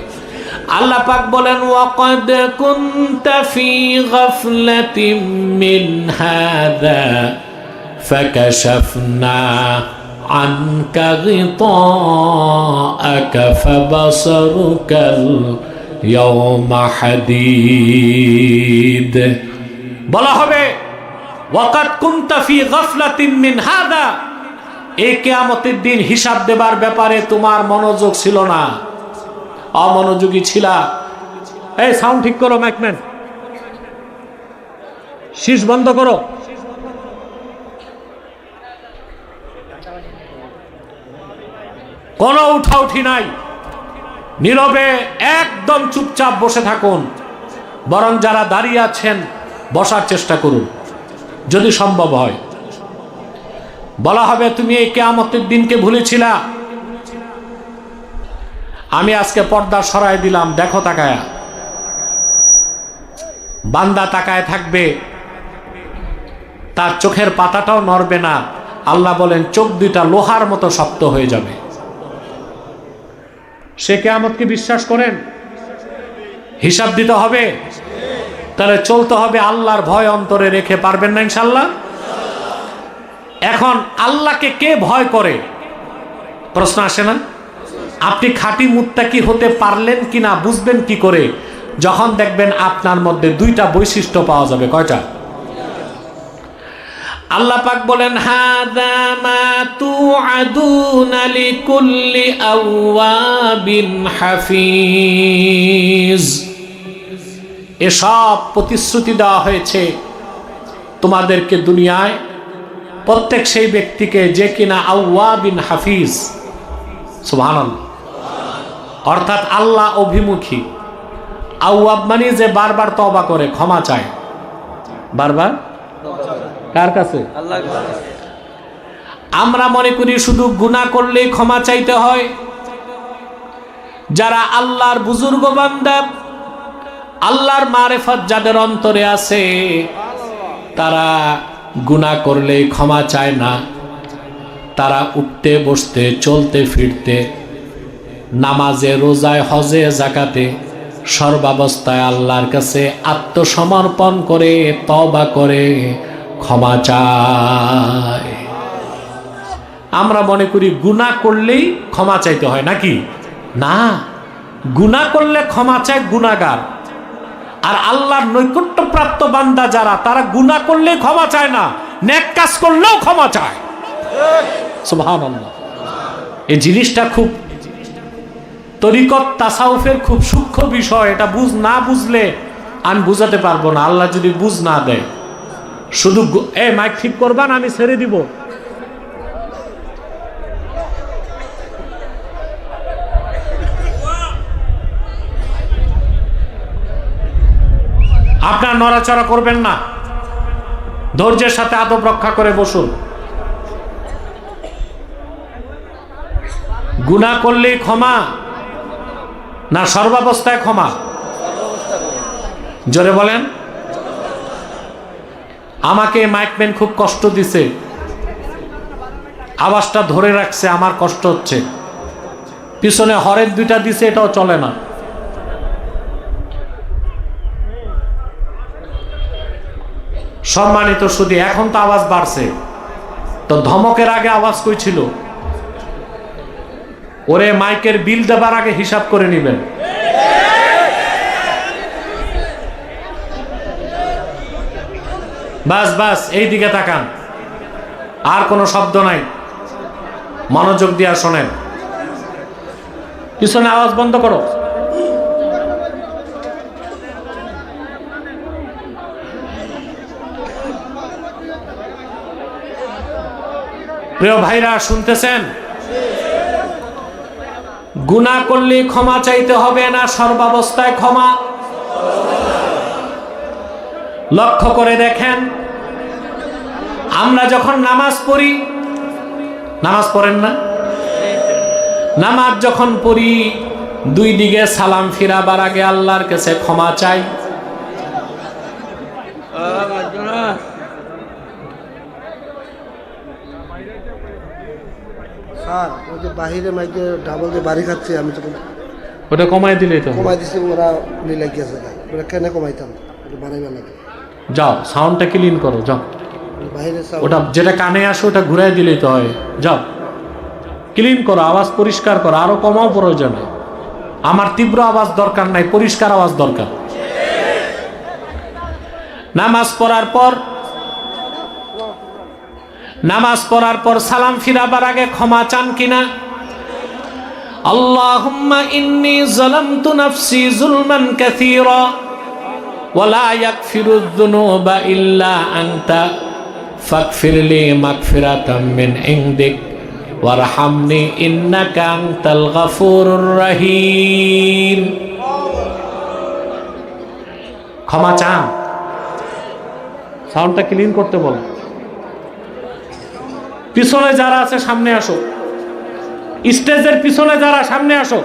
আল্লাহ পাক বলেন, ওয়াকাদ কুনতা ফি গাফলাতিন মিন হাযা ফাকাশাফনা আনকা গিতাআকা ফাবাসারুকাল ইয়াওমা হাদীদ। বলা হবে, ওয়াকাদ কুনতা ফি গাফলাতিন মিন হাযা, এই কিয়ামতের দিন হিসাব দেবার ব্যাপারে তোমার মনোযোগ ছিল না, অমনোযোগী ছিলা। এই সাউন্ড ঠিক করো, মাইকম্যান শীষ বন্ধ করো। কোনো উঠাউঠি নাই, নীরবে একদম চুপচাপ বসে থাকুন। বরং যারা দাঁড়িয়ে আছেন বসার চেষ্টা করুন যদি সম্ভব হয়। বলা হবে, তুমি এই কিয়ামতের দিনকে ভুলেছিলা, আমি আজকে পর্দা সরাই দিলাম, দেখো তাকায়া। বান্দা তাকায় থাকবে, তার চোখের পাতাটাও নড়বে না। আল্লাহ বলেন, চোখ দুইটা লোহার মতো শক্ত হয়ে যাবে। সে কিয়ামতকে বিশ্বাস করেন? হিসাব দিতে হবে, তাহলে চলতে হবে আল্লাহর ভয় অন্তরে রেখে। পারবেন না ইনশাল্লাহ? এখন আল্লাহকে কে ভয় করে প্রশ্ন আসে না? আপনি খাঁটি মুত্তাকি হতে পারলেন কিনা বুঝবেন কি করে? যখন দেখবেন আপনার মধ্যে দুইটা বৈশিষ্ট্য পাওয়া যাবে। কয়টা? আল্লাহ পাক বলেন, হাযা মা তুআদুনা লিকুল্লি আওয়াবিন হাফিজ। এসব প্রতিশ্রুতি দেওয়া হয়েছে তোমাদেরকে দুনিয়ায় প্রত্যেক সেই ব্যক্তিকে যে কিনা আওয়াবিন হাফিজ। সুবহানাল্লাহ। অর্থাৎ আল্লাহ অভিমুখী। আওয়াব মানে যে বারবার তওবা করে, ক্ষমা চায়। বারবার কার কাছে? আল্লাহর কাছে। আমরা মনে করি শুধু গুনাহ করলেই ক্ষমা চাইতে হয়। যারা আল্লাহর বুজুর্গ বান্দা, আল্লাহর মারিফত যাদের অন্তরে আছে, তারা গুনাহ করলেই ক্ষমা চায় না। তারা উঠতে বসতে, চলতে ফিরতে, নামাজে, রোজায়, হজে, যাকাতে সর্বাবস্থায় আল্লাহর কাছে আত্মসমর্পণ করে, তওবা করে ক্ষমা চায়। আমরা মনে করি গুনাহ করলেই ক্ষমা চাইতে হয়, নাকি? না, গুনাহ করলে ক্ষমা চায় গুনাহগার। আর আল্লাহর নৈকট্যপ্রাপ্ত বান্দা যারা, তারা গুনাহ করলে ক্ষমা চায় না, নেক কাজ করলেও ক্ষমা চায়। সুবহানাল্লাহ। এই জিনিসটা খুব তরিকত তাসাউফের খুব সূক্ষ্ম বিষয়। এটা না বুঝলে আমি বুঝাতে পারবো না, আল্লাহ যদি বুঝ না দেয়। শুধু মাইক ঠিক করবান, আমি ছেড়ে দিব। আপনার নড়াচড়া করবেন না, ধৈর্যের সাথে আদব রক্ষা করে বসুন। গুনাহ করলেই ক্ষমা না সর্বাবস্থায় ক্ষমা? জোরে বলেন। আমাকে মাইকম্যান খুব কষ্ট দিছে, আওয়াজটা ধরে রাখছে, আমার কষ্ট হচ্ছে। পিছনে হরের দুইটা দিছে, এটাও চলে না। সম্মানিত শুধু এখন তো আওয়াজ বাড়ছে, তো ধমকের আগে আওয়াজ কই ছিল? ওরে মাইকের বিল দেবার আগে হিসাব করে নেবেন। বাস বাস, এই দিকে তাকান, আর কোনো শব্দ নাই, মনোযোগ দিয়া শোনেন। পিছনে আওয়াজ বন্ধ করো। প্রিয় ভাইরা শুনতেছেন, গুনাহ করলে ক্ষমা চাইতে হবে না সর্বাবস্থায় ক্ষমা? লক্ষ্য করে দেখেন, আমরা যখন নামাজ পড়ি, নামাজ পড়েন না? নামাজ যখন পড়ি দুই দিকে সালাম ফিরাবার আগে আল্লাহর কাছে ক্ষমা চাই। স্যার ওই যে বাহিরে মাইকে ডাবল যে বাড়ি খাচ্ছে, আমি তখন ওটা কমাই দিলেই তো। কমাই দিছি, ওরা মিলাই গেছে, ওরা কেন কমাইতাম, বাড়াইবার লাগে। যাও সাউন্ডটা ক্লিন করো, যাও। বাহিরে ওটা যেটা কানে আসে ওটা ঘুরাই দিলেই তো হয়। যাও ক্লিন করো, আওয়াজ পরিষ্কার করো, আরো কমাও প্রয়োজন। আমার তীব্র আওয়াজ দরকার নাই, পরিষ্কার আওয়াজ দরকার। নামাজ পড়ার পর সালাম ফিরাবার আগে ক্ষমা চান কিনা? আল্লাহুম্মা ইন্নী যালামতু নাফসি যুলমান কাসীরা ওয়া লা ইয়াগফিরুয যুনুবা ইল্লা আনতা ফাগফিরলি মাগফিরাতাম মিন ইনদিক ওয়ারহামনি ইন্নাকা আনতাল গফুরুর রহিম। ক্ষমা চান, সাউন্ডটা ক্লিন করতে বল। পিছনে যারা আছে সামনে আসো, স্টেজের পিছনে যারা সামনে আসো,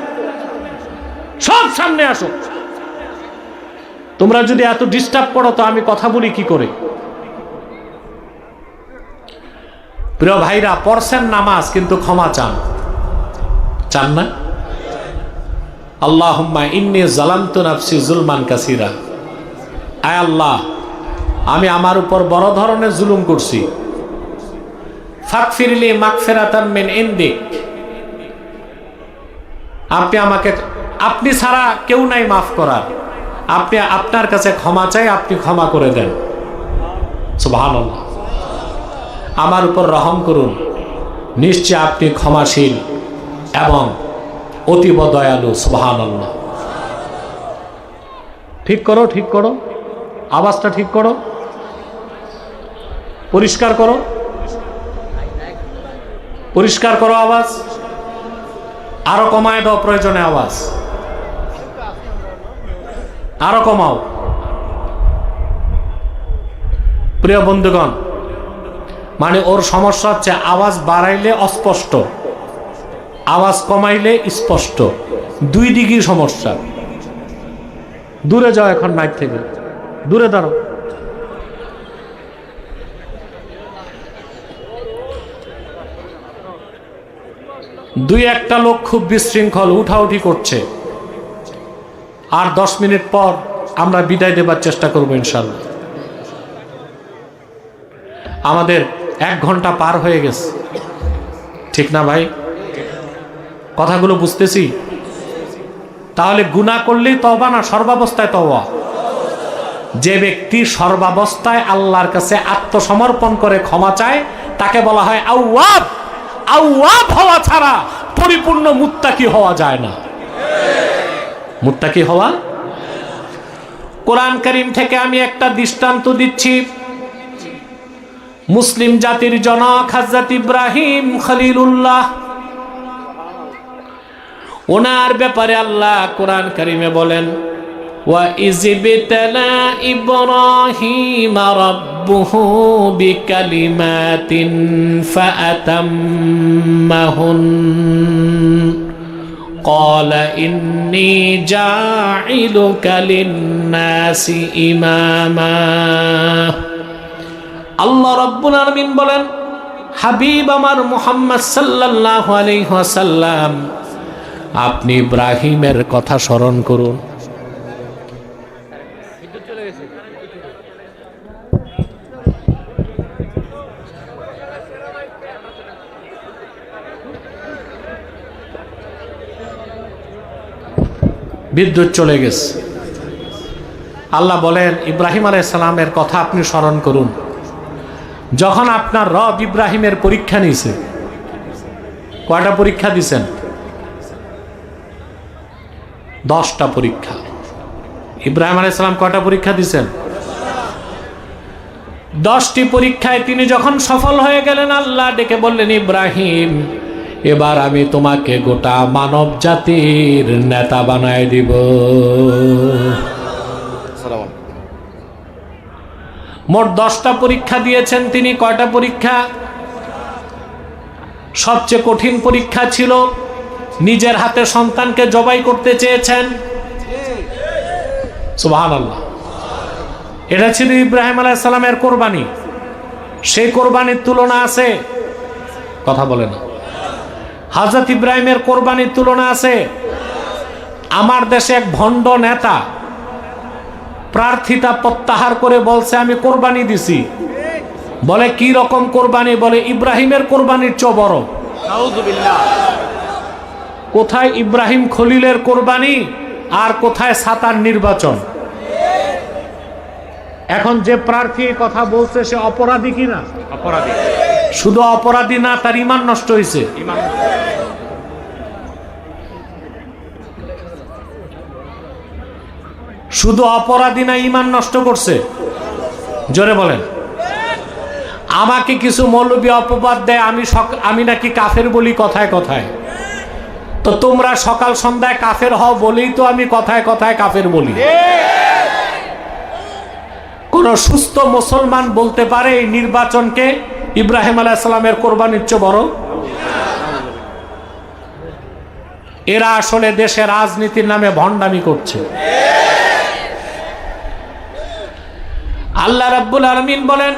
সব সামনে আসো। তোমরা যদি এত ডিস্টার্ব করো তো আমি কথা বলি কি করে? প্রিয় ভাইরা, পড়ছেন নামাজ কিন্তু ক্ষমা চান, চান না? আল্লাহুম্মা ইন্নী যালামতু নাফসি যুলমান কাসীরা। আয় আল্লাহ, আমি আমার উপর বড় ধরনের জুলুম করছি। ফাগফিরলি মাগফিরাতাম মিন ইনদিক, আপনি আমাকে, আপনি ছাড়া কেউ নাই মাফ করার, আপনি আপনার কাছে ক্ষমা চাই, আপনি ক্ষমা করে দেন। সুবহানাল্লাহ। আমার উপর রহম করুন, নিশ্চয় আপনি ক্ষমাশীল এবং অতীব দয়ালু। সুবহানাল্লাহ। ঠিক করো, ঠিক করো, আওয়াজটা ঠিক করো, পরিষ্কার করো, পরিষ্কার করো আওয়াজ, আরো কমায় দাও প্রয়োজনে আওয়াজ, আরো কমাও। প্রিয় বন্ধুগণ, মানে ওর সমস্যা হচ্ছে আওয়াজ বাড়াইলে অস্পষ্ট, আওয়াজ কমাইলে স্পষ্ট, দুই দিকেই সমস্যা। দূরে যাও এখন, মাইক থেকে দূরে দাঁড়াও। দুই একটা লোক খুব বিশৃঙ্খল, উঠাউঠি করছে। আর 10 মিনিট পর আমরা বিদায় দেবার চেষ্টা করবো ইনশাল্লাহ। আমাদের 1 ঘন্টা পার হয়ে গেছে, ঠিক না ভাই? কথাগুলো বুঝতেছি? তাহলে গুনাহ করলেই তওবা না সর্বাবস্থায় তওবা? যে ব্যক্তি সর্বাবস্থায় আল্লাহর কাছে আত্মসমর্পণ করে ক্ষমা চায় তাকে বলা হয় আওয়াব। আওয়াব হওয়া ছাড়া পরিপূর্ণ মুত্তাকি হওয়া যায় না। মুত্তাকি হওয়া, কোরআন কারীম থেকে আমি একটা দৃষ্টান্ত দিচ্ছি। মুসলিম জাতির জনক হযরত ইব্রাহিম খলিলুল্লাহ, ওনার ব্যাপারে আল্লাহ কোরআন কারীমে বলেন, ওয়া ইযবিতালা ইব্রাহিম রাব্বুহু বিকালিমাতিন ফাআতাম্মাহুন ক্বালা ইন্নী জাঈলুকা লিন-নাসি ইমামা। আল্লাহ রাব্বুল আলামিন বলেন, হাবিব আমার মুহাম্মদ সাল্লাল্লাহু আলাইহি ওয়াসাল্লাম, আপনি ইব্রাহিমের কথা স্মরণ করুন। বিদ্যুৎ চলে গেছে। আল্লাহ বলেন, ইব্রাহিম আলাইহিস সালামের কথা আপনি স্মরণ করুন। যখন আপনার রব ইব্রাহিমের পরীক্ষা নিয়েছে, কয়টা পরীক্ষা দিয়েছেন? 10টা পরীক্ষা। ইব্রাহিম আলাইহিস সালাম কয়টা পরীক্ষা দিয়েছেন? 10টি পরীক্ষায় তিনি যখন সফল হয়ে গেলেন, আল্লাহ ডেকে বললেন, ইব্রাহিম এবার আমি তোমাকে গোটা মানব জাতির নেতা বানায় দিব। মোট 10টা পরীক্ষা দিয়েছেন তিনি। কয়টা পরীক্ষা? সবচেয়ে কঠিন পরীক্ষা ছিল নিজের হাতে সন্তানকে জবাই করতে চেয়েছেন। সুবহানাল্লাহ। এটা ছিল ইব্রাহিম আলাইহিস সালামের কোরবানি। সেই কোরবানির তুলনা আছে? কথা বলে না। হযরত ইব্রাহিমের কোরবানির তুলনা আছে? আমার দেশে এক ভণ্ড নেতা প্রার্থিতা প্রত্যাহার করে বলছে আমি কোরবানি দিছি। বলে কি রকম কোরবানি? বলে ইব্রাহিমের কোরবানির চেয়ে বড়। নাউযুবিল্লাহ। কোথায় ইব্রাহিম খলিলের কোরবানি আর কোথায় সাতার নির্বাচন? এখন যে প্রার্থী কথা বলছে সে অপরাধী কিনা? অপরাধী। শুধু অপরাধী না, তার ঈমান নষ্ট হয়েছে। শুধু অপরাধী না, ঈমান নষ্ট করছে। জোরে বলেন। আমাকে কিছু মৌলবী অপবাদ দেয় আমি নাকি কাফের বলি কথায় কথায়। তো তোমরা সকাল সন্ধ্যায় কাফের হও বলেই তো আমি কথায় কথায় কাফের বলি। কোন সুস্থ মুসলমান বলতে পারে এই নির্বাচনকে ইব্রাহিম আলাইহিস সালামের কোরবানির চেয়ে বড়? এরা আসলে দেশে রাজনীতির নামে ভণ্ডামি করছে। আল্লাহ রাব্বুল আলামিন বলেন,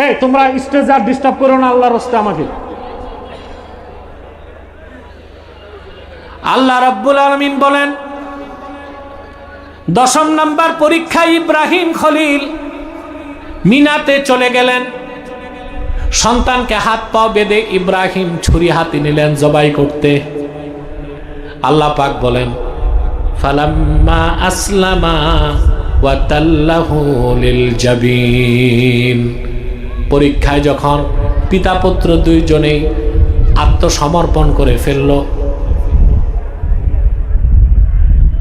এই তোমরা স্টেজ আর ডিস্টার্ব করো না আল্লাহর রাস্তে আমাকে। আল্লাহ রাব্বুল আলামিন বলেন, 10ম নাম্বার পরীক্ষা ইব্রাহিম খলিল মিনাতে চলে গেলেন। সন্তানকে হাত পা বেঁধে ইব্রাহিম ছুরি হাতে নিলেন জবাই করতে। আল্লাহ পাক বলেন, ফালাম্মা আসলামা ওয়া তাল্লাহু লিল জাবিন। পরীক্ষায় যখন পিতা পুত্র দুইজনেই আত্মসমর্পণ করে ফেলল,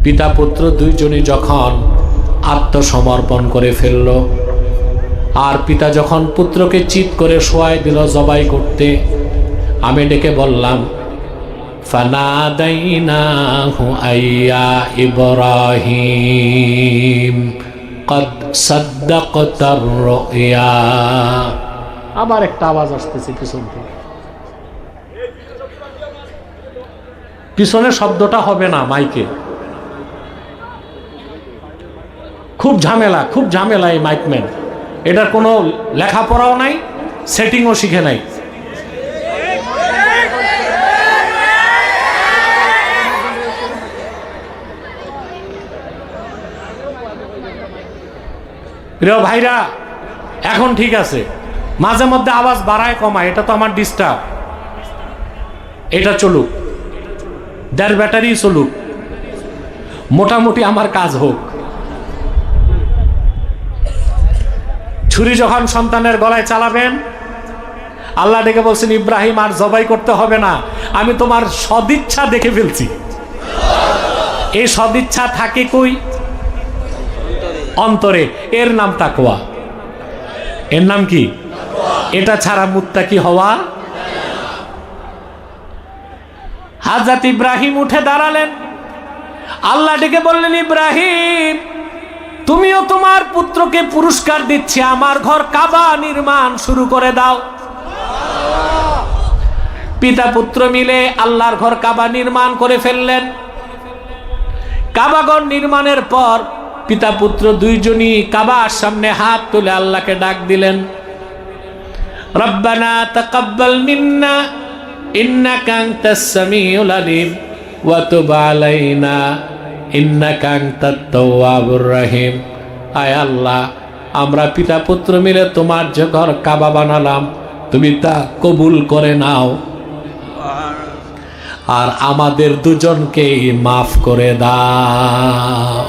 পিতা পুত্র দুইজনই যখন আত্মসমর্পণ করে ফেলল, আর পিতা যখন পুত্রকে চিৎ করে শোয়াই দিল জবাই করতে, আমি ডেকে বললাম, ফানাদাইনাহু আইয়া ইব্রাহিম কদ সাদ্দাকতার রুয়া। আবার একটা আওয়াজ আসতেছে পিছন থেকে। পিছনের শব্দটা হবে না মাইকে। খুব ঝামেলা এই মাইকম্যান। এটার কোনো লেখাপড়াও নাই, সেটিংও শিখে নাই। প্রিয় ভাইরা, এখন ঠিক আছে, মাঝে মধ্যে আওয়াজ বাড়ায় কমায়, এটা তো আমার ডিস্টার্ব। এটা চলুক, দেড় ব্যাটারি চলুক, মোটামুটি আমার কাজ হোক। ছুরি যখন সন্তানের গলায় চালাবেন, আল্লাহ ডেকে বলছেন, ইব্রাহিম আর জবাই করতে হবে না, আমি তোমার সদিচ্ছা দেখে ফেলছি। এই সদিচ্ছা থাকে কই? অন্তরে। এর নাম তাকওয়া। এর নাম কি? এটা ছাড়া মুত্তাকি হওয়া। হযরত ইব্রাহিম উঠে দাঁড়ালেন। আল্লাহ ডেকে বললেন, ইব্রাহিম তুমিও তোমার পুত্রকে পুরস্কার দিচ্ছি, আমার ঘর কাবা নির্মাণ শুরু করে দাও। পিতা পুত্র মিলে আল্লাহর ঘর কাবা নির্মাণ করে ফেললেন। কাবাঘর নির্মাণের পর পিতা পুত্র দুইজনই কাবার সামনে হাত তুলে আল্লাহকে ডাক দিলেন, রব্বানা তাকাব্বাল মিন্না ইন্নাকা আনতাস সামিউল আলিম ওয়া তুব আলাইনা ইন্নাকা আনতাত তাওয়াবুর রহিম। আয় আল্লাহ, আমরা পিতা পুত্র মিলে তোমার যে ঘর কাবা বানালাম, তুমি তা কবুল করে নাও, আর আমাদের দুজনকেই মাফ করে দাও।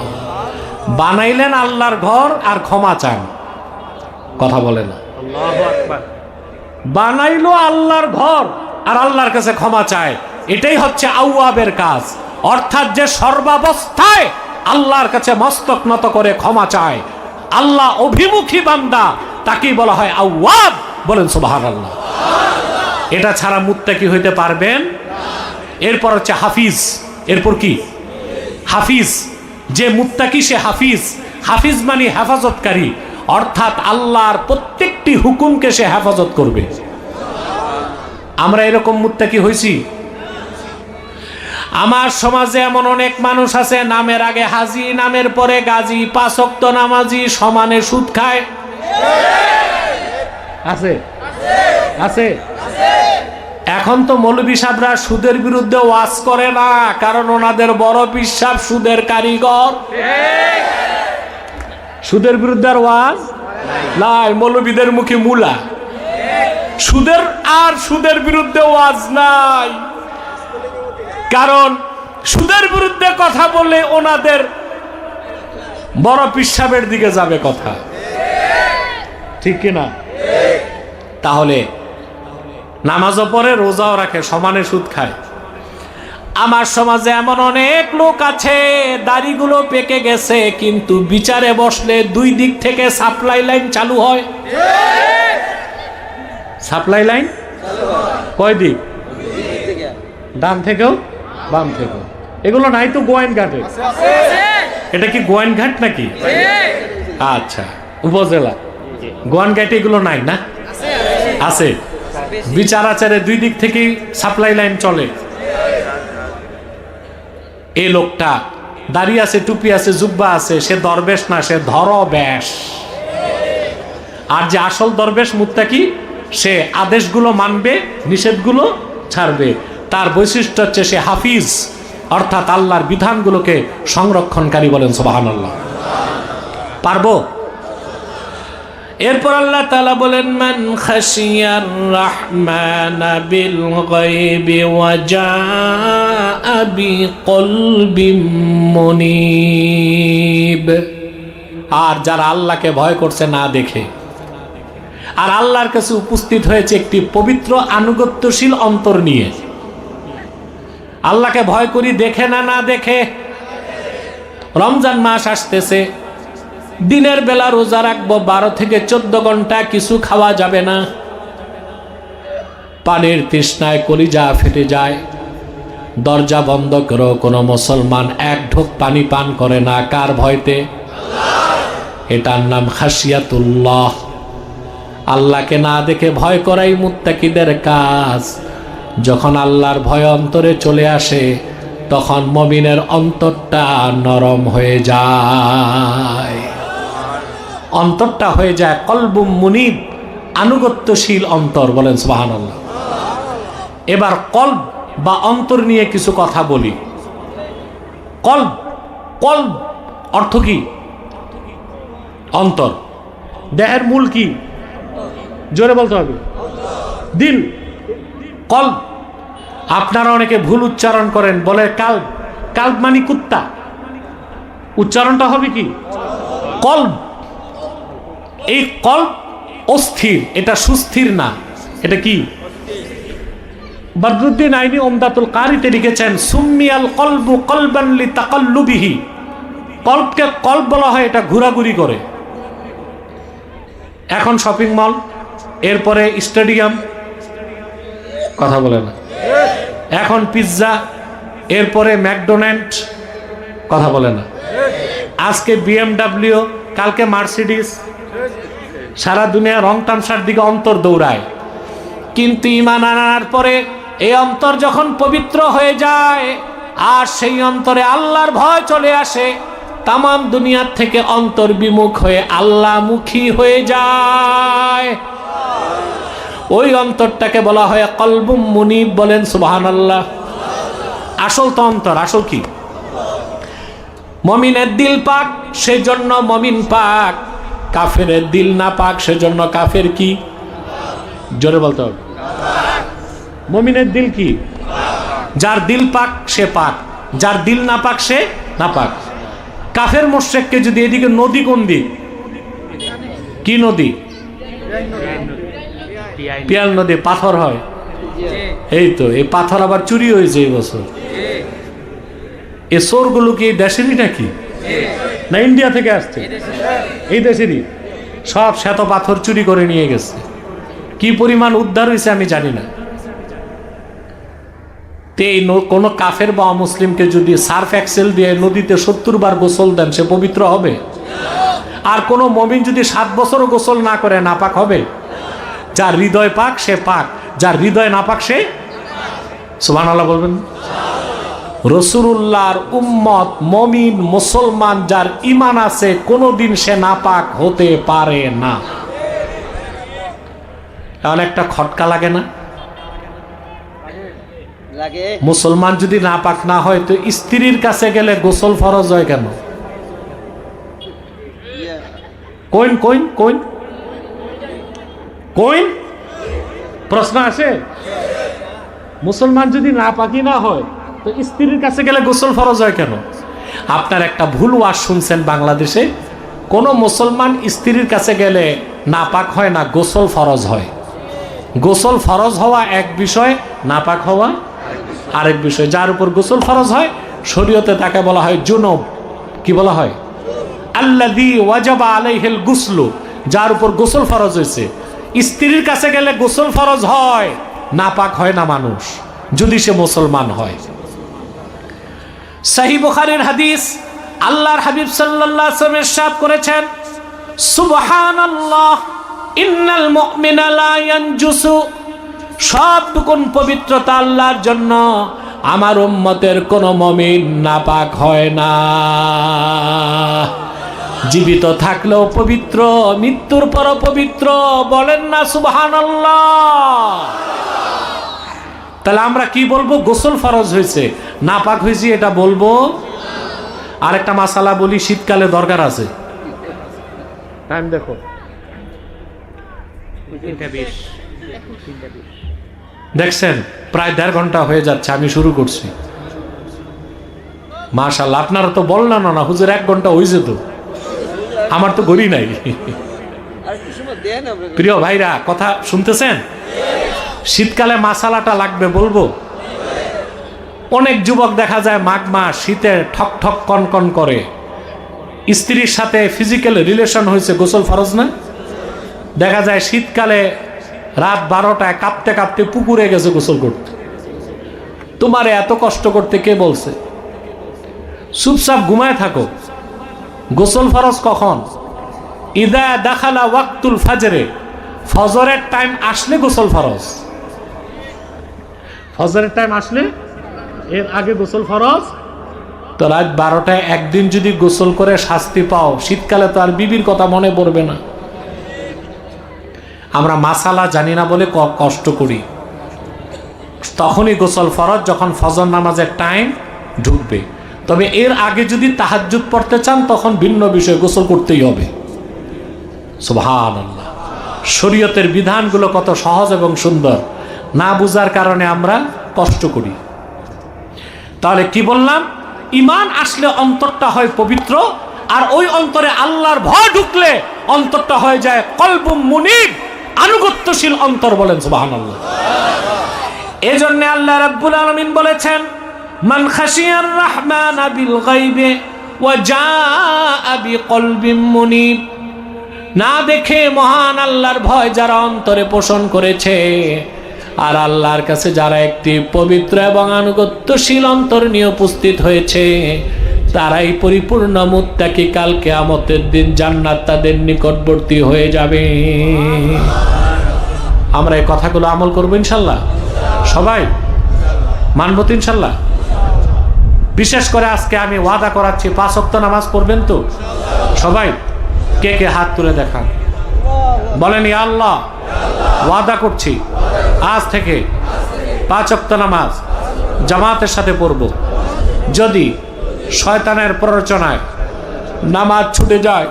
বানাইলেন আল্লাহর ঘর আর ক্ষমা চান। কথা বলে না। আল্লাহু আকবার। বানাইলো আল্লাহর ঘর আর আল্লাহর কাছে ক্ষমা চায়। এটাই হচ্ছে আওয়াবের কাজ, অর্থাৎ যে সর্বাবস্থায় আল্লাহর কাছে মস্তক নত করে ক্ষমা চায়। আল্লাহ অভিমুখী বান্দা তাকেই বলা হয় আওয়াব। বলেন সুবহানাল্লাহ। এটা ছাড়া মুত্তাকি হইতে পারবেন। এরপর হচ্ছে হাফিজ। এরপর কি? হাফিজ। যে মুত্তাকি সে হাফিজ। হাফিজ মানে হেফাজতকারী, অর্থাৎ আল্লাহর প্রত্যেকটি হুকুমকে সে হেফাজত করবে। আমরা এরকম মুত্তাকি হইছি? আমার সমাজে এমন অনেক মানুষ আছে, নামের আগে হাজি, নামের পরে গাজী, 5 ওয়াক্ত নামাজি, সমানে সুদ খায়। আছে আছে। এখন তো মৌলভী সাহেবরা সুদের বিরুদ্ধে ওয়াজ করে না, কারণ ওনাদের বড় পীর সাহেব সুদের কারিগর। সুদের বিরুদ্ধে আর ওয়াজ নাই, মৌলভীদের মুখে মুলা। সুদের বিরুদ্ধে ওয়াজ নাই, কারণ সুদের বিরুদ্ধে কথা বলে ওনাদের বড় পীর সাহেবের দিকে যাবে কথা, ঠিক কিনা? তাহলে নামাজও পড়ে, রোজাও রাখে, সমানে সুদ খায়। আমার সমাজে এমন অনেক লোক আছে, দাড়িগুলো পেকে গেছে, কিন্তু বিচারে বসলে 2 দিক থেকে সাপ্লাই লাইন চালু হয়। সাপ্লাই লাইন কয় দিক? ডান থেকেও বাম থেকেও। এগুলো নাই তো গোয়াইনঘাটে? এটা কি গোয়াইনঘাট নাকি? আচ্ছা, উপজেলা গোয়াইনঘাটে এগুলো নাই না? আছে। বিচার আচারে 2 দিক থেকেই সাপ্লাই লাইন চলে। এই লোকটা দাড়ি আছে, টুপি আছে, জুব্বা আছে, সে দরবেশ না, সে ধরবেশ। আর যে আসল দরবেশ মুত্তাকি, সে আদেশগুলো মানবে, নিষেধগুলো ছাড়বে। তার বৈশিষ্ট্য হচ্ছে সে হাফিজ, অর্থাৎ আল্লাহর বিধানগুলোকে সংরক্ষণকারী। বলেন সুবহানাল্লাহ। পারবো? এরপর আল্লাহ তাআলা বলেন, মান খাশিয়ার রাহমানা বিল গায়বি ওয়া জাআ বিকলবিম মুনিব। আর যারা আল্লাহকে ভয় করছে না দেখে, আর আল্লাহর কাছে উপস্থিত হয়েছে একটি পবিত্র আনুগত্যশীল অন্তর নিয়ে। আল্লাহকে ভয় করি দেখে না দেখে। রমজান মাস আসতেছে, দিনের বেলা রোজা রাখবো, 12 থেকে 14 ঘন্টা কিছু খাওয়া যাবে না। পানির তৃষ্ণায় কলিজা ফেটে যায়। দরজা বন্ধ করো, কোনো মুসলমান 1 ঢোক পানি পান করে না। কার ভয়তে? এটার নাম খাশিয়াতুল্লাহ। আল্লাহকে না দেখে ভয় করাই মুত্তাকিদের কাজ। যখন আল্লাহর ভয় অন্তরে চলে আসে, তখন মুমিনের অন্তরটা নরম হয়ে যায়। অন্তরটা হয়ে যায় কলবুম মুনিব, আনুগত্যশীল অন্তর। বলেন সুবহানাল্লাহ। এবার কলব বা অন্তর নিয়ে কিছু কথা বলি। কলব, কলব অর্থ কি? অন্তর। দেহের মূল কি? জোরে বলতে হবে। দিল। কলব। আপনারা অনেকে ভুল উচ্চারণ করেন, বলে কালব। কালব মানে কুত্তা। উচ্চারণটা হবে কি? কলব। এই কলব অস্থির, এটা সুস্থির না। এটা কি? বদরুদ্দিন আইনি উমদাতুল কারিতে লিখেছেন, সুম্মিয়াল কলবু কলবান লিতাকাল্লুবিহি। কলবকে কলব বলা হয়, এটা ঘোরাঘুরি করে। এখন শপিং মল, এরপরে স্টেডিয়াম, কথা বলে না। এখন পিৎজা, এরপরে ম্যাকডোনাল্ড, কথা বলে না। আজকে BMW, কালকে মার্সিডিস। সারা দুনিয়া রং তামসার দিকে অন্তর দৌড়ায়। কিন্তু ঈমান আনার পরে এই অন্তর যখন পবিত্র হয়ে যায়, আর সেই অন্তরে আল্লাহর ভয় চলে আসে, তামাম দুনিয়ার থেকে অন্তর বিমুখ হয়ে আল্লাহমুখী হয়ে যায়। ওই অন্তরটাকে বলা হয় কলবুম মুনিব। বলেন সুবহানাল্লাহ। আসল তো অন্তর। আসল কি? মমিনের দিল পাক, সেজন্য মমিন পাক। কাফেরের দিল না পাক, সেজন্য কাফের কি? জোরে বলতে হবে। মমিনের দিল কি? যার দিল পাক সে পাক, যার দিল না পাক সে না পাক। কাফের মুশরিককে যদি এদিকে নদী, কোন দিক? কি নদী? পিয়াল নদী। পাথর হয়। এই তো, এই পাথর আবার চুরি হয়েছে এই বছর। এ চোরগুলো কি দেশেরই নাকি? না ইন্ডিয়া থেকে আসছে? এই দেশেরই। সব শ্বেত পাথর চুরি করে নিয়ে গেছে। কি পরিমাণ উদ্ধার হয়েছে আমি জানি না। কোন কাফের বা অমুসলিমকে যদি সার্ফ এক্সেল দিয়ে নদীতে 70 বার গোসল দেন, সে পবিত্র হবে? আর কোন মুমিন যদি 7 বছরও গোসল না করে নাপাক হবে? যার হৃদয় পাক সে পাক, যার হৃদয় নাপাক সে। সুবহানাল্লাহ বলবেন। রাসূলুল্লাহর উম্মত মুমিন মুসলমান যার ঈমান আছে কোনোদিন সে নাপাক হতে পারে না। এমন একটা খটকা লাগে না? মুসলমান যদি নাপাক না হয় তো স্ত্রীর কাছে গেলে গোসল ফরজ হয় কেন? কইন কইন কইন কইন প্রশ্ন আসে। মুসলমান যদি নাপাকি না হয় তো স্ত্রীর কাছে গেলে গোসল ফরজ হয় কেন? আপনার একটা ভুল ওয়াজ শুনছেন। বাংলাদেশে কোন মুসলমান স্ত্রীর কাছে গেলে নাপাক হয় না, গোসল ফরজ হয়। গোসল ফরজ হওয়া এক বিষয়, নাপাক হওয়া আরেক বিষয়। যার উপর গোসল ফরজ হয় শরীয়তে তাকে বলা হয় জুনুব। কি বলা হয়? আল্লাযী ওয়াজাবা আলাইহিল গুসলু, যার উপর গোসল ফরজ হয়েছে। স্ত্রীর কাছে গেলে গোসল ফরজ হয়, নাপাক হয় না মানুষ, যদি সে মুসলমান হয়। সহিহ বুখারীর হাদিস, আল্লাহর হাবিব সাল্লাল্লাহু আলাইহি ওয়াসাল্লাম ইরশাদ করেছেন, সুবহানাল্লাহ ইন্নাল মুমিনা লা ইয়ানজুসু, সবটুকুন পবিত্রতা আল্লাহর জন্য, আমার উম্মতের কোন মুমিন নাপাক হয় না। জীবিত থাকলেও পবিত্র, মৃত্যুর পরও পবিত্র। বলেন না সুবহানাল্লাহ? তাহলে আমরা কি বলবো? গোসল ফরজ হয়েছে, নাপাক হয়েছি এটা বলবো। আরেকটা মাসালা বলি, শীতকালে দরকার আছে। টাইম দেখো, দেখছেন প্রায় 1.5 ঘন্টা হয়ে যাচ্ছে, আমি শুরু করছি। মাশাআল্লাহ, আপনারা তো বললেন না হুজুর 1 ঘন্টা হয়েছে, তো আমার তো ঘড়ি নাই। প্রিয় ভাইরা, কথা শুনতেছেন? শীতকালে মাসালাটা লাগবে বলবো। অনেক যুবক দেখা যায় মাঘ মাস শীতে ঠক ঠক কন কন করে, স্ত্রীর সাথে ফিজিক্যাল রিলেশন হয়েছে, গোসল ফরজ না? দেখা যায় শীতকালে রাত 12টায় কাঁপতে কাঁপতে পুকুরে গেছে গোসল করতে। তোমারে এত কষ্ট করতে কে বলছে? চুপচাপ ঘুমায় থাকো। গোসল ফরজ কখন? ইদা দাখালা ওয়াক্তুল ফাজরে, ফজরের টাইম আসলে গোসল ফরজ। ফজরের টাইম আসলে, এর আগে গোসল ফরজ। তো রাত 12টায় একদিন যদি গোসল করে শাস্তি পাও, শীতকালে তো আর বিবির কথা মনে পড়বে না। আমরা মাসালা জানি না বলে কষ্ট করি। তখনই গোসল ফরজ যখন ফজর নামাজের টাইম ঢুকবে। তবে এর আগে যদি তাহাজ্জুদ পড়তে চান তখন ভিন্ন বিষয়, গোসল করতেই হবে। সুবহানাল্লাহ। শরীয়তের বিধানগুলো কত সহজ এবং সুন্দর, না বুঝার কারণে আমরা কষ্ট করি। তাহলে কি বললাম? ঈমান আসলে অন্তরটা হয় পবিত্র, আর ওই অন্তরে আল্লাহর ভয় ঢুকলে অন্তরটা হয়ে যায় কলবুম মুনিব, আনুগত্যশীল অন্তর। বলেন সুবহানাল্লাহ। এজন্য আল্লাহ রাব্বুল আলামিন বলেছেন, মান খাশিয়ার রাহমান বিল গায়বি ওয়া জাআ বিকলবিম মুনিব, না দেখে মহান আল্লাহর ভয় যারা অন্তরে পোষণ করেছে, আর আল্লাহর কাছে যারা একটি পবিত্র এবং আনুগত্যশীল অন্তর নিয়ে উপস্থিত হয়েছে, তারাই পরিপূর্ণ মুত্তাকি। কাল কিয়ামতের দিন জান্নাত তাদের নিকটবর্তী হয়ে যাবে। আমরা এই কথাগুলো আমল করবো ইনশাল্লাহ, সবাই মানব তো ইনশাল্লাহ। বিশেষ করে আজকে আমি ওয়াদা করাচ্ছি, 5 ওয়াক্ত নামাজ পড়বেন তো সবাই? কে কে হাত তুলে দেখান, বলেন ইয়া আল্লাহ ওয়াদা করছি আজ থেকে 5 ওয়াক্ত নামাজ জামাতের সাথে পড়ব। যদি শয়তানের প্ররোচনায় নামাজ ছুটে যায়,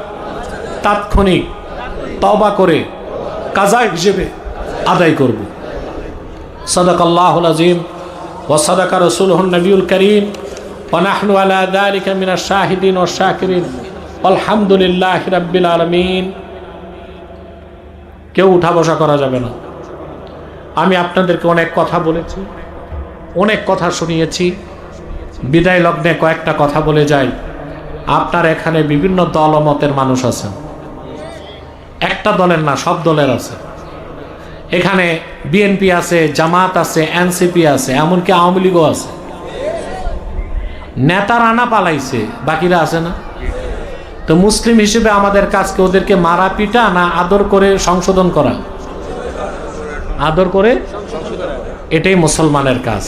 তাৎক্ষণিক তওবা করে কাজা হিসেবে আদায় করব। সাদাকাল্লাহুল আযীম ওয়া সাদাকা রাসূলুহুন নবিয়ুল কারীম ওয়া নাহনু আলা যালিকা মিনাশ শাহিদিন ওয়াশ শাকিরিন আলহামদুলিল্লাহি রাব্বিল আলামিন। কেউ উঠা বসা করা যাবে না। আমি আপনাদেরকে অনেক কথা বলেছি, অনেক কথা শুনিয়েছি। বিদায় লগ্নে কয়েকটা কথা বলে যাই। আপনার এখানে বিভিন্ন দল ও মতের মানুষ আছেন, একটা দলের না, সব দলের আছে। এখানে বিএনপি আছে, জামাত আছে, এনসিপি আছে, এমনকি আওয়ামী লীগও আছে। নেতার আনা পালাইছে, বাকিরা আছে না? তো মুসলিম হিসেবে আমাদের কাজকে ওদেরকে মারা পিটা না আদর করে সংশোধন করা? আদর করে, এটাই মুসলমানের কাজ।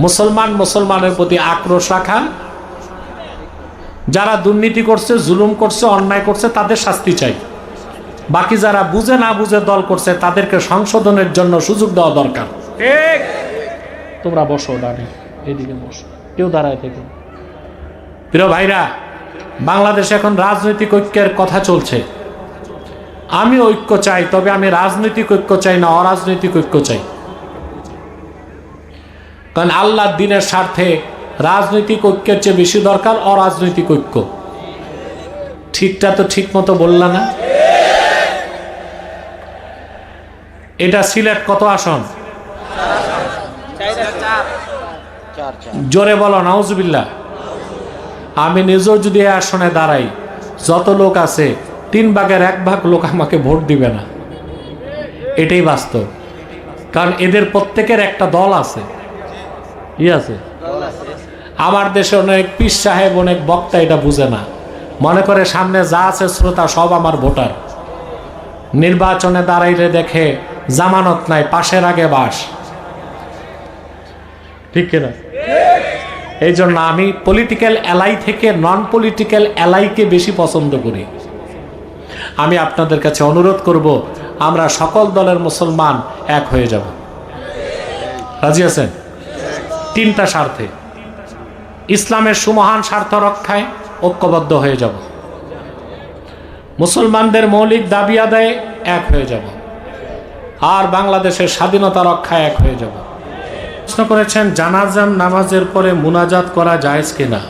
মুসলমানের প্রতি আক্রোশ রাখা, যারা দুর্নীতি করছে, জুলুম করছে, অন্যায় করছে তাদের শাস্তি চাই। বাকি যারা বুঝে না বুঝে দল করছে তাদেরকে সংশোধনের জন্য সুযোগ দেওয়া দরকার। ঠিক, তোমরা বসো, দাঁড়িয়ে এইদিকে বসো, কেউ দাঁড়ায় থেকে। প্রিয় ভাইরা, বাংলাদেশে এখন রাজনৈতিক ঐক্যের কথা চলছে। আমি ঐক্য চাই, তবে আমি রাজনৈতিক ঐক্য চাই না, অরাজনৈতিক ঐক্য চাই। কারণ আল্লাহর দ্বীনের স্বার্থে রাজনৈতিক ঐক্যের চেয়ে বেশি দরকার অরাজনৈতিক ঐক্য। ঠিকটা তো ঠিক মতো বললা না? এটা সিলেট কত আসন? জোরে বলো নাউজুবিল্লাহ। আমি নিজেও যদি এই আসনে দাঁড়াই, যত লোক আছে 1/3 লোক আমাকে ভোট দিবে না, এটাই বাস্তব। কারণ এদের প্রত্যেকের একটা দল আছে, কি আছে? আমার দেশে অনেক পীর সাহেব, অনেক বক্তা এটা বুঝে না, মনে করে সামনে যা আছে শ্রোতা সব আমার ভোটার। নির্বাচনে দাঁড়াইলে দেখে জামানত নাই, পাশের আগে বাস। ঠিক কিনা? এই জন্য আমি পলিটিক্যাল অ্যালাই থেকে নন পলিটিক্যাল অ্যালাইকে বেশি পছন্দ করি। আমি আপনাদের কাছে অনুরোধ করব, আমরা সকল দলের মুসলমান এক হয়ে যাব। রাজি আছেন? 3টা স্বার্থে, ইসলামের সুমহান স্বার্থ রক্ষায় ঐক্যবদ্ধ হয়ে যাব, মুসলমানদের মৌলিক দাবি আদায়ে এক হয়ে যাব, আর বাংলাদেশের স্বাধীনতা রক্ষায় এক হয়ে যাব। প্রশ্ন করেছেন জানাজার নামাজের পরে মুনাজাত করা জায়েজ কিনা?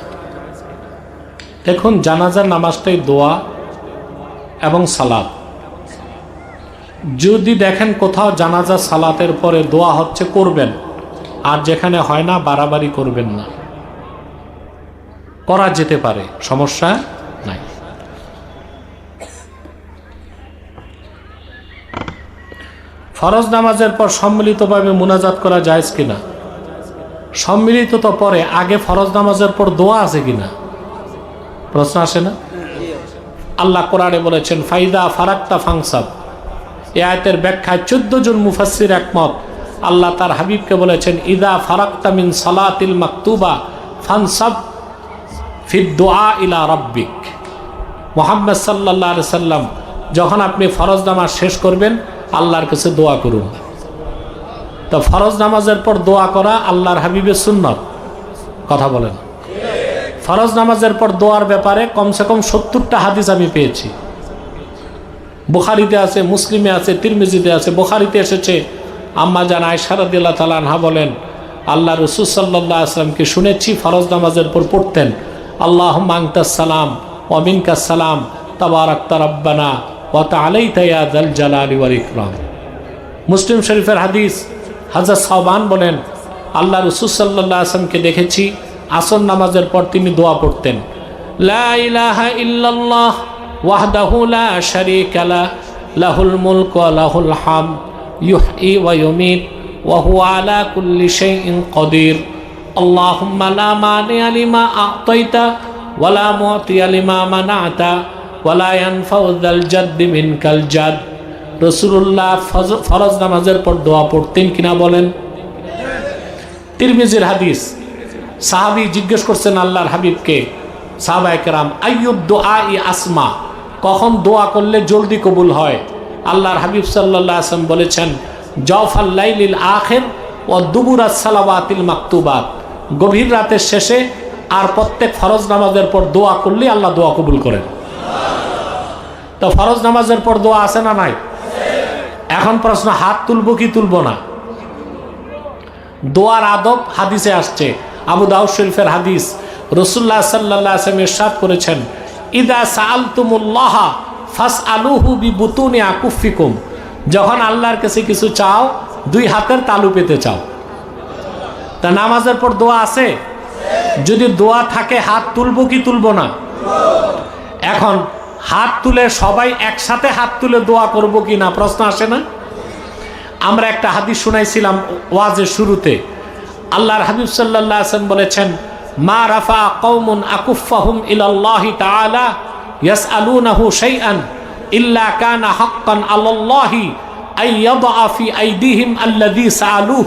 দেখুন, জানাজার নামাজটাই দোয়া এবং সালাত। যদি দেখেন কোথাও জানাজা সালাতের পরে দোয়া হচ্ছে, করবেন, আর যেখানে হয় না বাড়াবাড়ি করবেন না, করা যেতে পারে, সমস্যা নাই। ফরজ নামাজের পর সম্মিলিতভাবে মুনাজাত করা জায়েজ কিনা? সম্মিলিত তো পরে, আগে ফরজ নামাজের পর দোয়া আছে কিনা প্রশ্ন আসে না? আল্লাহ কোরআনে বলেছেন ফাইদা ফারাক্তা ফাংসাব। এই আয়াতের ব্যাখ্যায় 14 জন মুফাসসির একমত। আল্লাহ তার হাবিবকে বলেছেন ইদা ফারাক্তা মিন সালাতিল মাকতুবা ফানসাব ফিদ দুআ ইলা রাব্বিক। মুহাম্মদ সাল্লাল্লাহু আলাইহি সাল্লাম, যখন আপনি ফরজ নামাজ শেষ করবেন আল্লাহর কাছে দোয়া করুন। তো ফরজ নামাজের পর দোয়া করা আল্লাহর হাবিবের সুন্নত। কথা বলেন, ফরজ নামাজের পর দোয়ার ব্যাপারে কমসে কম 70টা হাদিস আমি পেয়েছি। বুখারীতে আছে, মুসলিমে আছে, তিরমিজিতে আছে। বুখারীতে এসেছে, আম্মা জান আয়েশা রাদিয়াল্লাহু তাআলা আনহা বলেন, আল্লাহ রাসূল সাল্লাল্লাহু আলাইহি ওয়াসাল্লামকে শুনেছি ফরজ নামাজের পর পড়তেন আল্লাহুম্মা আনতাস সালাম ওয়া মিনকাস সালাম তাবারাকতা রাব্বানা ওয়া তাআলাইতা ইয়া যাল জালালি ওয়াল ইকরাম। মুসলিম শরীফের হাদিস, হযরত সাওবান বলেন, আল্লাহ রাসূল সাল্লাল্লাহু আলাইহি ওয়াসাল্লামকে দেখেছি আসর নামাজের পর তিনি দোয়া পড়তেন, লা ইলাহা ইল্লাল্লাহ ওয়াহদাহু লা শারীকা লা লাহুল মুলকু ওয়া লাহুল হামদ ইউহয়ি ওয়া ইউমীত ওয়া হুয়া আলা কুল্লি শাইইন কাদির। আল্লাহুম্মা লা মানি'a লিমা আ'তাইতা ওয়া লা মু'তিয়া লিমা মানা'তা ওয়া লা ইয়ানফা'ু যাল জাদ্দি মিনকাল জাদ। রাসূলুল্লাহ ফরজ নামাজের পর দোয়া পড়তেন কিনা বলেন? তিরমিজির হাদিস, সাহাবী জিজ্ঞেস করছেন আল্লাহর হাবিবকে, সাহাবায়ে কেরাম, আইয়ুদ দুআই আসমা, কখন দোয়া করলে জলদি কবুল হয়? আল্লাহর হাবিব সাল্লাল্লাহু আলাইহি ওয়াসাল্লাম বলেছেন, জাওফাল লাইলিল আখির ওয়া দুবুরাস সালাওয়াতিল মাকতুবাত, গভীর রাতের শেষে আর প্রত্যেক ফরজ নামাজের পর দোয়া করলে আল্লাহ দোয়া কবুল করেন। তো ফরজ নামাজের পর দোয়া আছে না নাই? এখন প্রশ্ন, হাত তুলবো কি তুলবো না? দোয়ার আদব হাদিসে আসছে, আবু দাউদ শরীফের হাদিস, রাসূলুল্লাহ সাল্লাল্লাহু আলাইহি ওয়াসাল্লাম ইরশাদ করেছেন, ইদা সাআলতুমুল্লাহ ফাসআলুহু বিবুতুনি আকুফিকুম, যখন আল্লাহর কাছে কিছু চাও 2 হাতের তালু পেতে চাও। তা নামাজের পর দোয়া আছে? যদি দোয়া থাকে হাত তুলবো কি তুলবো না? এখন হাত তুলে সবাই একসাথে হাত তুলে দোয়া করব কি না প্রশ্ন আসে না? আমরা একটা হাদিস শুনাইছিলাম ওয়াজের শুরুতে, আল্লাহর হাবিব সাল্লাল্লাহু আলাইহি ওয়াসাল্লাম বলেছেন, মা রাফা কওমুন আকুফাহুম ইলাল্লাহি তাআলা ইয়াসআলুনাহু শাইআন ইল্লা কানা হাক্কান আলাল্লাহি আইয়াদা ফি আইদিহিম আল্লাযী সাআলুহ।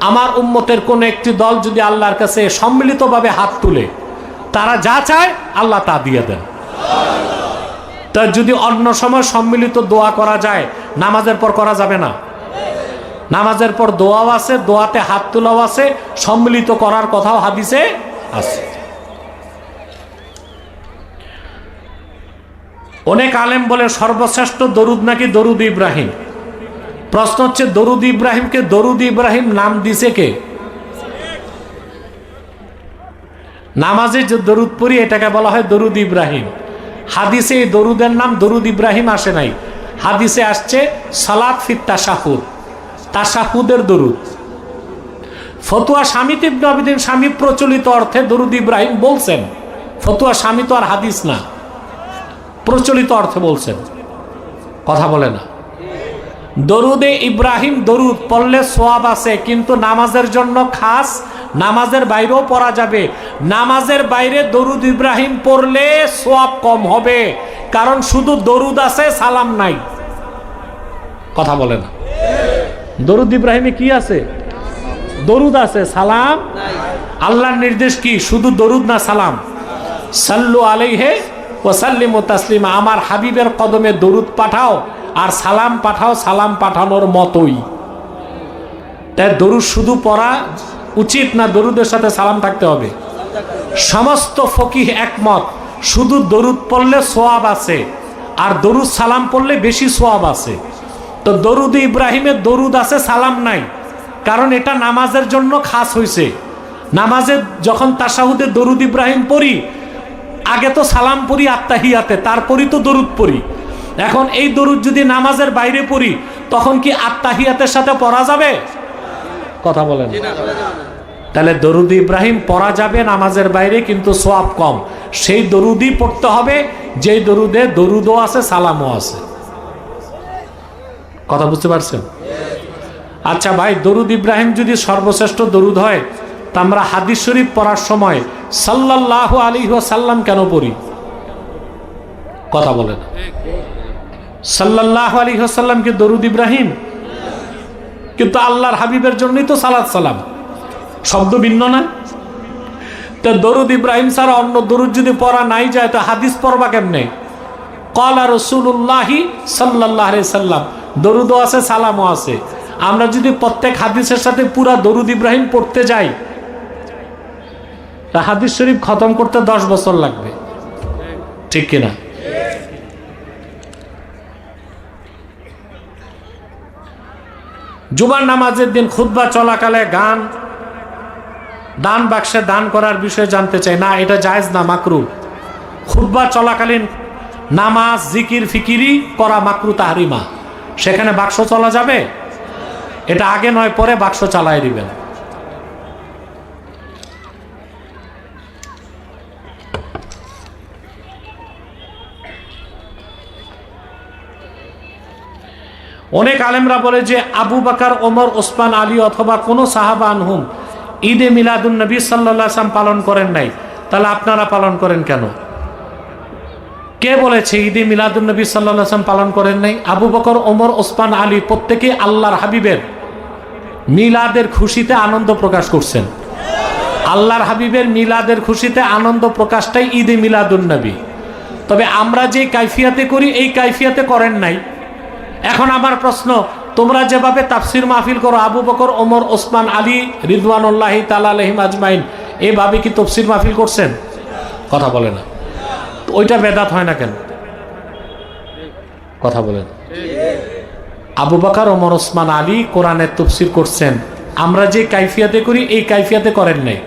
আমার উম্মতের কোন একটি দল যদি আল্লাহর কাছে সম্মিলিতভাবে হাত তুলে, তারা যা চায় আল্লাহ তা দিয়ে দেন। তা যদি অন্য সময় সম্মিলিত দোয়া করা যায়, নামাজের পর করা যাবে না? নামাজের পর দোয়াও আছে, দোয়াতে হাত তোলাও আছে, সম্মিলিত করার কথাও হাদিসে আছে। অনেক আলেম বলে সর্বশ্রেষ্ঠ দরুদ নাকি দরুদ ইব্রাহিম। প্রশ্ন হচ্ছে, দরুদ ইব্রাহিমকে দরুদ ইব্রাহিম নাম দিছে কে? নামাজে যে দরুদ পড়ি এটাকে বলা হয় দরুদ ইব্রাহিম। হাদিসে এই দরুদের নাম দরুদ ইব্রাহিম আসে নাই, হাদিসে আসছে সালাত ফিত তাশাহুদ, তাশাহুদের দরুদ। ফতুয়া স্বামী ইবনে আবিদিন স্বামী প্রচলিত অর্থে দরুদ ইব্রাহিম বলছেন, ফতুয়া স্বামী তো আর হাদিস না, প্রচলিত অর্থে বলছেন, কথা বলে না। দরুদে ইব্রাহিম দরুদ পড়লে সোয়াব আছে, কিন্তু নামাজের জন্য খাস, নামাজের বাইরেও পড়া যাবে। নামাজের বাইরে দরুদ ইব্রাহিম পড়লে সোয়াব কম হবে, কারণ শুধু দরুদ আছে, সালাম নাই, কথা বলে না। দরুদ ইব্রাহিমে কি আছে? দরুদ আছে, সালাম। আল্লাহর নির্দেশ কি? শুধু দরুদ না সালাম। সাল্লু আলাইহি ওয়া সাল্লিমু তাসলিমা, আমার হাবিবের কদমে দরুদ পাঠাও আর সালাম পাঠাও, সালাম পাঠানোর মতোই। তাই দরুদ শুধু পড়া উচিত না, দরুদের সাথে সালাম থাকতে হবে। সমস্ত ফকিহ একমত, শুধু দরুদ পড়লে সোয়াব আছে, আর দরুদ সালাম পড়লে বেশি সোয়াব আছে। তো দরুদ ইব্রাহিমের দরুদ আছে, সালাম নাই, কারণ এটা নামাজের জন্য খাস হয়েছে। নামাজে যখন তাশাহুদে দরুদ ইব্রাহিম পড়ি, আগে তো সালাম পড়ি আত্তাহিয়াতে, তারপরই তো দরুদ পড়ি। এখন এই দরুদ যদি নামাজের বাইরে পড়ি, তখন কি আত্তাহিয়াতের সাথে পড়া যাবে? কথা বলেন। তাহলে দরুদ ইব্রাহিম পড়া যাবে নামাজের বাইরে, কিন্তু সোয়াব কম। সেই দরুদই পড়তে হবে যেই দরুদে দরুদও আছে, সালামও আছে। কথা বুঝতে পারছেন? আচ্ছা ভাই, দরুদ ইব্রাহিম যদি সর্বশ্রেষ্ঠ দরুদ হয়, তা আমরা হাদিস শরীফ পড়ার সময় সাল্লাল্লাহু আলাইহি ওয়াসাল্লাম কেন পড়ি? কথা বলেন। সাল্লাল্লাহু আলাইহি ওয়াসাল্লাম কি দরুদ ইব্রাহিম? কিন্তু আল্লাহর হাবিবের জন্যই তো সালাত সালাম, শব্দ ভিন্ন না? তো দরুদ ইব্রাহিম ছাড়া অন্য দরুদ যদি পড়া নাই যায়, তো হাদিস পড়বা কেমনে? ক্বালা রাসূলুল্লাহি সাল্লাল্লাহু আলাইহি সাল্লাম, দরুদও আছে, সালামও আছে। আমরা যদি প্রত্যেক হাদিসের সাথে পুরা দরুদ ইব্রাহিম পড়তে যাই, তা হাদিস শরীফ খতম করতে 10 বছর লাগবে, ঠিক কিনা? জুমার নামাজের দিন খুতবা চলাকালে গান দান বাক্সে দান করার বিষয়ে জানতে চাই। না, এটা জায়েজ না, মাকরু। খুতবা চলাকালীন নামাজ, জিকির, ফিকিরি করা মাকরু তাহরিমা। সেখানে বাক্স চলা যাবে? এটা আগে নয়, পরে বাক্স চালাই দিবেন। অনেক আলেমরা বলে যে আবু বকর, ওমর, ওসমান, আলী অথবা কোনো সাহাবা আনহুম ঈদে মিলাদুন নবী সাল্লাল্লাহু আলাইহি ওয়াসাল্লাম পালন করেন নাই, তাহলে আপনারা পালন করেন কেন? কে বলেছে ঈদে মিলাদুন নবী সাল্লাল্লাহু আলাইহি ওয়াসাল্লাম পালন করেন নাই? আবু বকর, ওমর, ওসমান, আলী প্রত্যেকেই আল্লাহর হাবিবের মিলাদের খুশিতে আনন্দ প্রকাশ করছেন। আল্লাহর হাবিবের মিলাদের খুশিতে আনন্দ প্রকাশটাই ঈদে মিলাদুন নবী। তবে আমরা যে কাইফিয়াতে করি, এই কাইফিয়াতে করেন নাই। এখন আমার প্রশ্ন, তোমরা যেভাবে তাফসির মাহফিল করো, আবু বকর, ওমর, ওসমান, আলী রিদওয়ানুল্লাহি তাআলা আলাইহিম আজমাইন, এইভাবে কি তাফসির মাহফিল করছেন? কথা বলে না। ওইটা বেদাত হয় না কেন? কথা বলেন। আবু বকর, ওমর, ওসমান, আলী কোরআনের তাফসির করছেন, আমরা যে কাইফিয়াতে করি এই কাইফিয়াতে করেন নাই।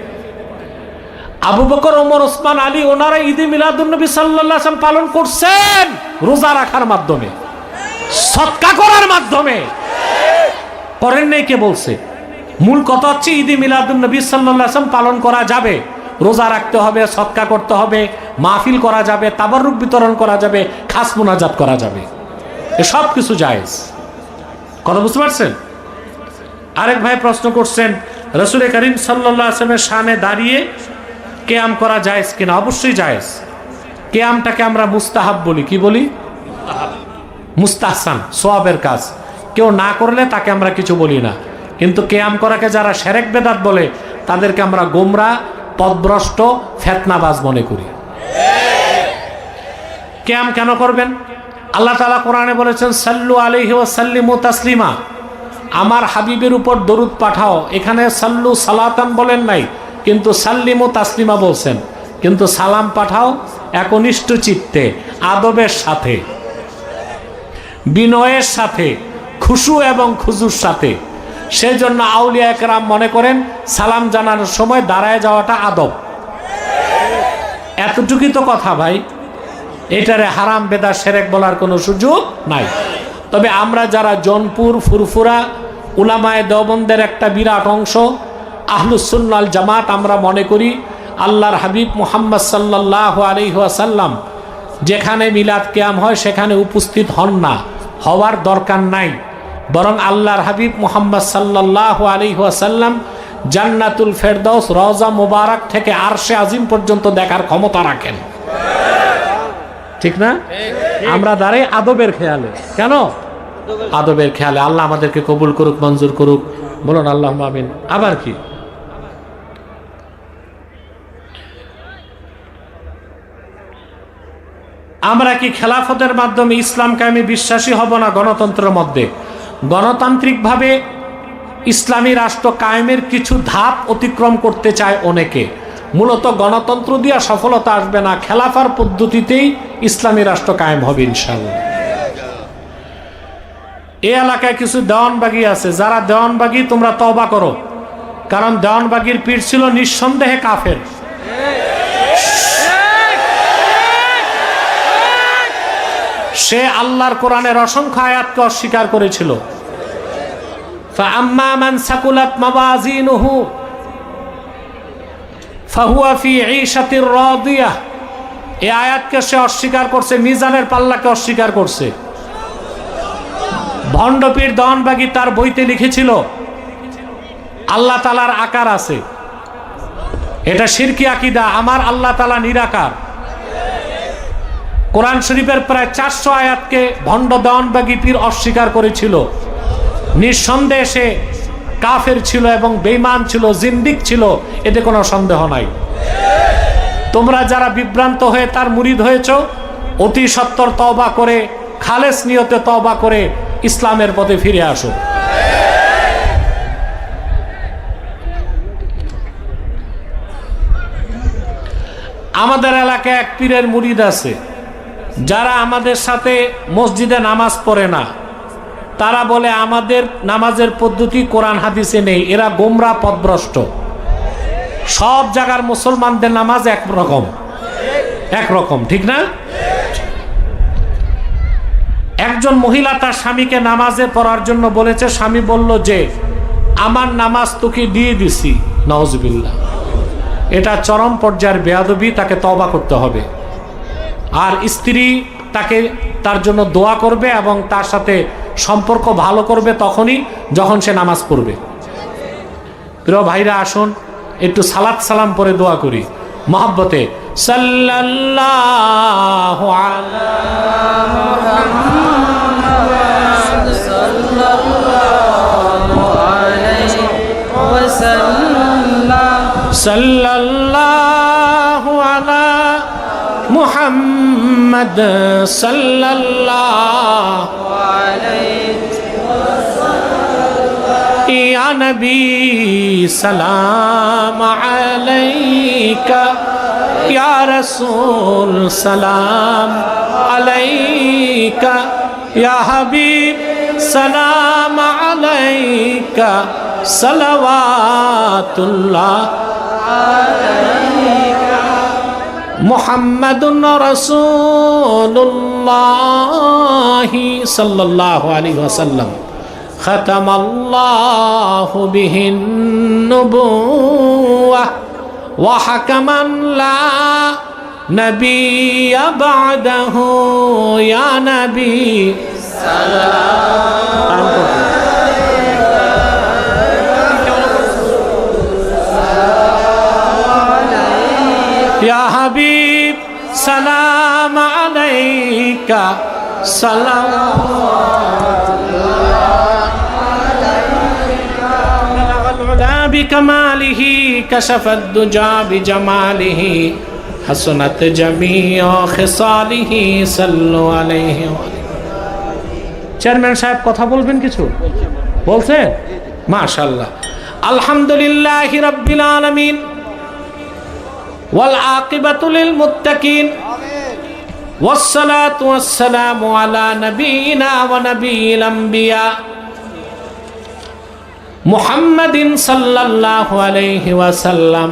আবু বকর, ওমর, ওসমান, আলী ওনারা ঈদে মিলাদুন নবী সাল্লাল্লাহু আলাইহি ওয়াসাল্লাম পালন করছেন রোজা রাখার মাধ্যমে, সদকা করার মাধ্যমে। করেন নাই কে বলছে? মূল কথা হচ্ছে ঈদে মিলাদুন নবী সাল্লাল্লাহু আলাইহি ওয়াসাল্লাম পালন করা যাবে, রোজা রাখতে হবে, সদকা করতে হবে, মাহফিল করা যাবে, তাবাররুক বিতরণ করা যাবে, খাস মুনাজাত করা যাবে, এসব কিছু জায়েজ। কথা বুঝতে পারছেন? আরেক ভাই প্রশ্ন করছেন রাসূল করিম সাল্লাল্লাহু আলাইহি ওয়াসাল্লামের সামনে দাঁড়িয়ে কিয়াম করা জায়েজ কিনা? অবশ্যই জায়েজ। কিয়ামটাকে আমরা মুস্তাহাব বলি। কি বলি? মুস্তাহসান, সওয়াবের কাজ। কেউ না করলে তাকে আমরা কিছু বলি না, কিন্তু কিয়াম করাকে যারা শিরক বিদআত বলে তাদেরকে আমরা গোমরা, পথভ্রষ্ট, ফিতনাবাজ মনে করি। কিয়াম কেন করবেন? আল্লাহ তাআলা কোরআনে বলেছেন সাল্লু আলাইহি ওয়া সাল্লিমু তাসলিমা, আমার হাবিবের উপর দরুদ পাঠাও। এখানে সাল্লু সালাতান বলেন নাই, কিন্তু সাল্লিমু তাসলিমা বলছেন। কিন্তু সালাম পাঠাও একনিষ্ঠ চিত্তে, আদবের সাথে, বিনয়ের সাথে, খুশু এবং খুজুর সাথে। সেই জন্য আউলিয়া একরাম মনে করেন সালাম জানানোর সময় দাঁড়ায় যাওয়াটা আদব। এতটুকুই তো কথা ভাই, এটারে হারাম বেদা শিরক বলার কোনো সুযোগ নাই। তবে আমরা যারা জৌনপুর, ফুরফুরা, উলামায়ে দেওবন্দের একটা বিরাট অংশ আহলুস সুন্নাহ ওয়াল জামাত, আমরা মনে করি আল্লাহর হাবিব মুহাম্মদ সাল্লাল্লাহু আলাইহি ওয়াসাল্লাম যেখানে মিলাদ কিয়াম হয় সেখানে উপস্থিত হন না, হওয়ার দরকার নাই। বরং আল্লাহর হাবিব মুহাম্মদ সাল্লাল্লাহু আলাইহি ওয়াসাল্লাম জান্নাতুল ফেরদাউস, রওজা মুবারক থেকে আরশে আজিম পর্যন্ত দেখার ক্ষমতা রাখেন। ঠিক না? আমরা দাঁড়াই আদবের খেয়ালে। কেন? আদবের খেয়ালে। আল্লাহ আমাদেরকে কবুল করুক, মঞ্জুর করুক, বলুন আল্লাহুম্মা আমিন। আবার কি আমরা কি খেলাফতের মাধ্যমে ইসলাম কায়েমে বিশ্বাসী হব না? গণতন্ত্রের মধ্যে গণতান্ত্রিকভাবে ইসলামী রাষ্ট্র কায়েমের কিছু ধাপ অতিক্রম করতে চায় অনেকে। মূলত গণতন্ত্র দিয়ে সফলতা আসবে না, খেলাফার পদ্ধতিতেই ইসলামী রাষ্ট্র কায়েম হবে ইনশাআল্লাহ। এই এলাকায় কিছু দেওয়ানবাগী আছে, যারা দেওয়ানবাগী তোমরা তওবা করো, কারণ দেওয়ানবাগীর পীর ছিল নিঃসন্দেহে কাফের। সে আল্লাহর কোরআনের অসংখ্য আয়াতকে অস্বীকার করেছিল। ফাআম্মা মান সাকুলাত মাওয়াজিনুহু ফাহুয়া ফি ঈশাতির রাদিয়াহ, এই আয়াতকে সে অস্বীকার করছে, মিজানের পাল্লাকে অস্বীকার করছে। ভণ্ডপীর দেওয়ানবাগী তার বইতে লিখেছিল আল্লাহ তাআলার আকার আছে, এটা শিরকি আকীদা, আমার আল্লাহ তাআলা নিরাকার। কোরআন শরীফের প্রায় 400 আয়াতকে ভণ্ড দেওয়ানবাগী পীর অস্বীকার করেছিল। নিঃসন্দেহে সে কাফের ছিল এবং বেঈমান ছিল, জিন্দিক ছিল, এতে কোনো সন্দেহ নাই। তোমরা যারা বিভ্রান্ত হয়ে তার মুরিদ হয়েছ, অতি সত্বর তওবা করে, খালেস নিয়তে তওবা করে ইসলামের পথে ফিরে আসো। আমাদের এলাকায় এক পীরের মুরিদ আছে, যারা আমাদের সাথে মসজিদে নামাজ পড়ে না। তারা বলে আমাদের নামাজের পদ্ধতি কোরআন হাদিসে নেই, এরা গোমরা, পথভ্রষ্ট। সব জায়গার মুসলমানদের নামাজ একরকম, ঠিক না? একজন মহিলা তার স্বামীকে নামাজে পড়ার জন্য বলেছে, স্বামী বলল যে আমার নামাজ তোকে দিয়ে দিছি। নাউজুবিল্লাহ, এটা চরম পর্যায়ের বেয়াদবি, তাকে তওবা করতে হবে। আর স্ত্রী তাকে তার জন্য দোয়া করবে এবং তার সাথে সম্পর্ক ভালো করবে তখনই যখন সে নামাজ পড়বে। প্রিয় ভাইরা, আসুন একটু সালাত সালাম পরে দোয়া করি মহব্বতে। সাল্লাল্লাহু আলা মুহাম্মাদ সাল্লাল্লাহু আলাইহি ওয়াসাল্লাম, সাল্লাল্লাহু আলা মুহাম্মদ সাল্লাল্লাহু আলাইহি ওয়াসাল্লাম, ইয়া নবী সালাম আলাইকা, ইয়া রাসূল সালাম আলাইকা, ইয়া হাবিব সালাম আলাইকা, সালাওয়াতুল্লাহ আলাইকা, মুহাম্মাদুর রাসূলুল্লাহ সাল্লাল্লাহু আলাইহি ওয়াসাল্লাম, খাতামাল্লাহু বিহিন নুবুওয়াহ وحكما لا نبي بعده يا نبي سلام يا حبيب سلام عليك صلوات العلا بكماله كشف الدجى بجماله حسنت جميع خصاله صلوا عليه চেয়ারম্যান সাহেব কথা বলবেন কিছু বলছেন মাশাআল্লাহ আলহামদুলিল্লাহি রাব্বিল আলামিন ওয়াল আকিবাতু লিল মুত্তাকিন والصلاة والسلام على نبينا ونبي الأنبياء محمد صلى الله عليه وسلم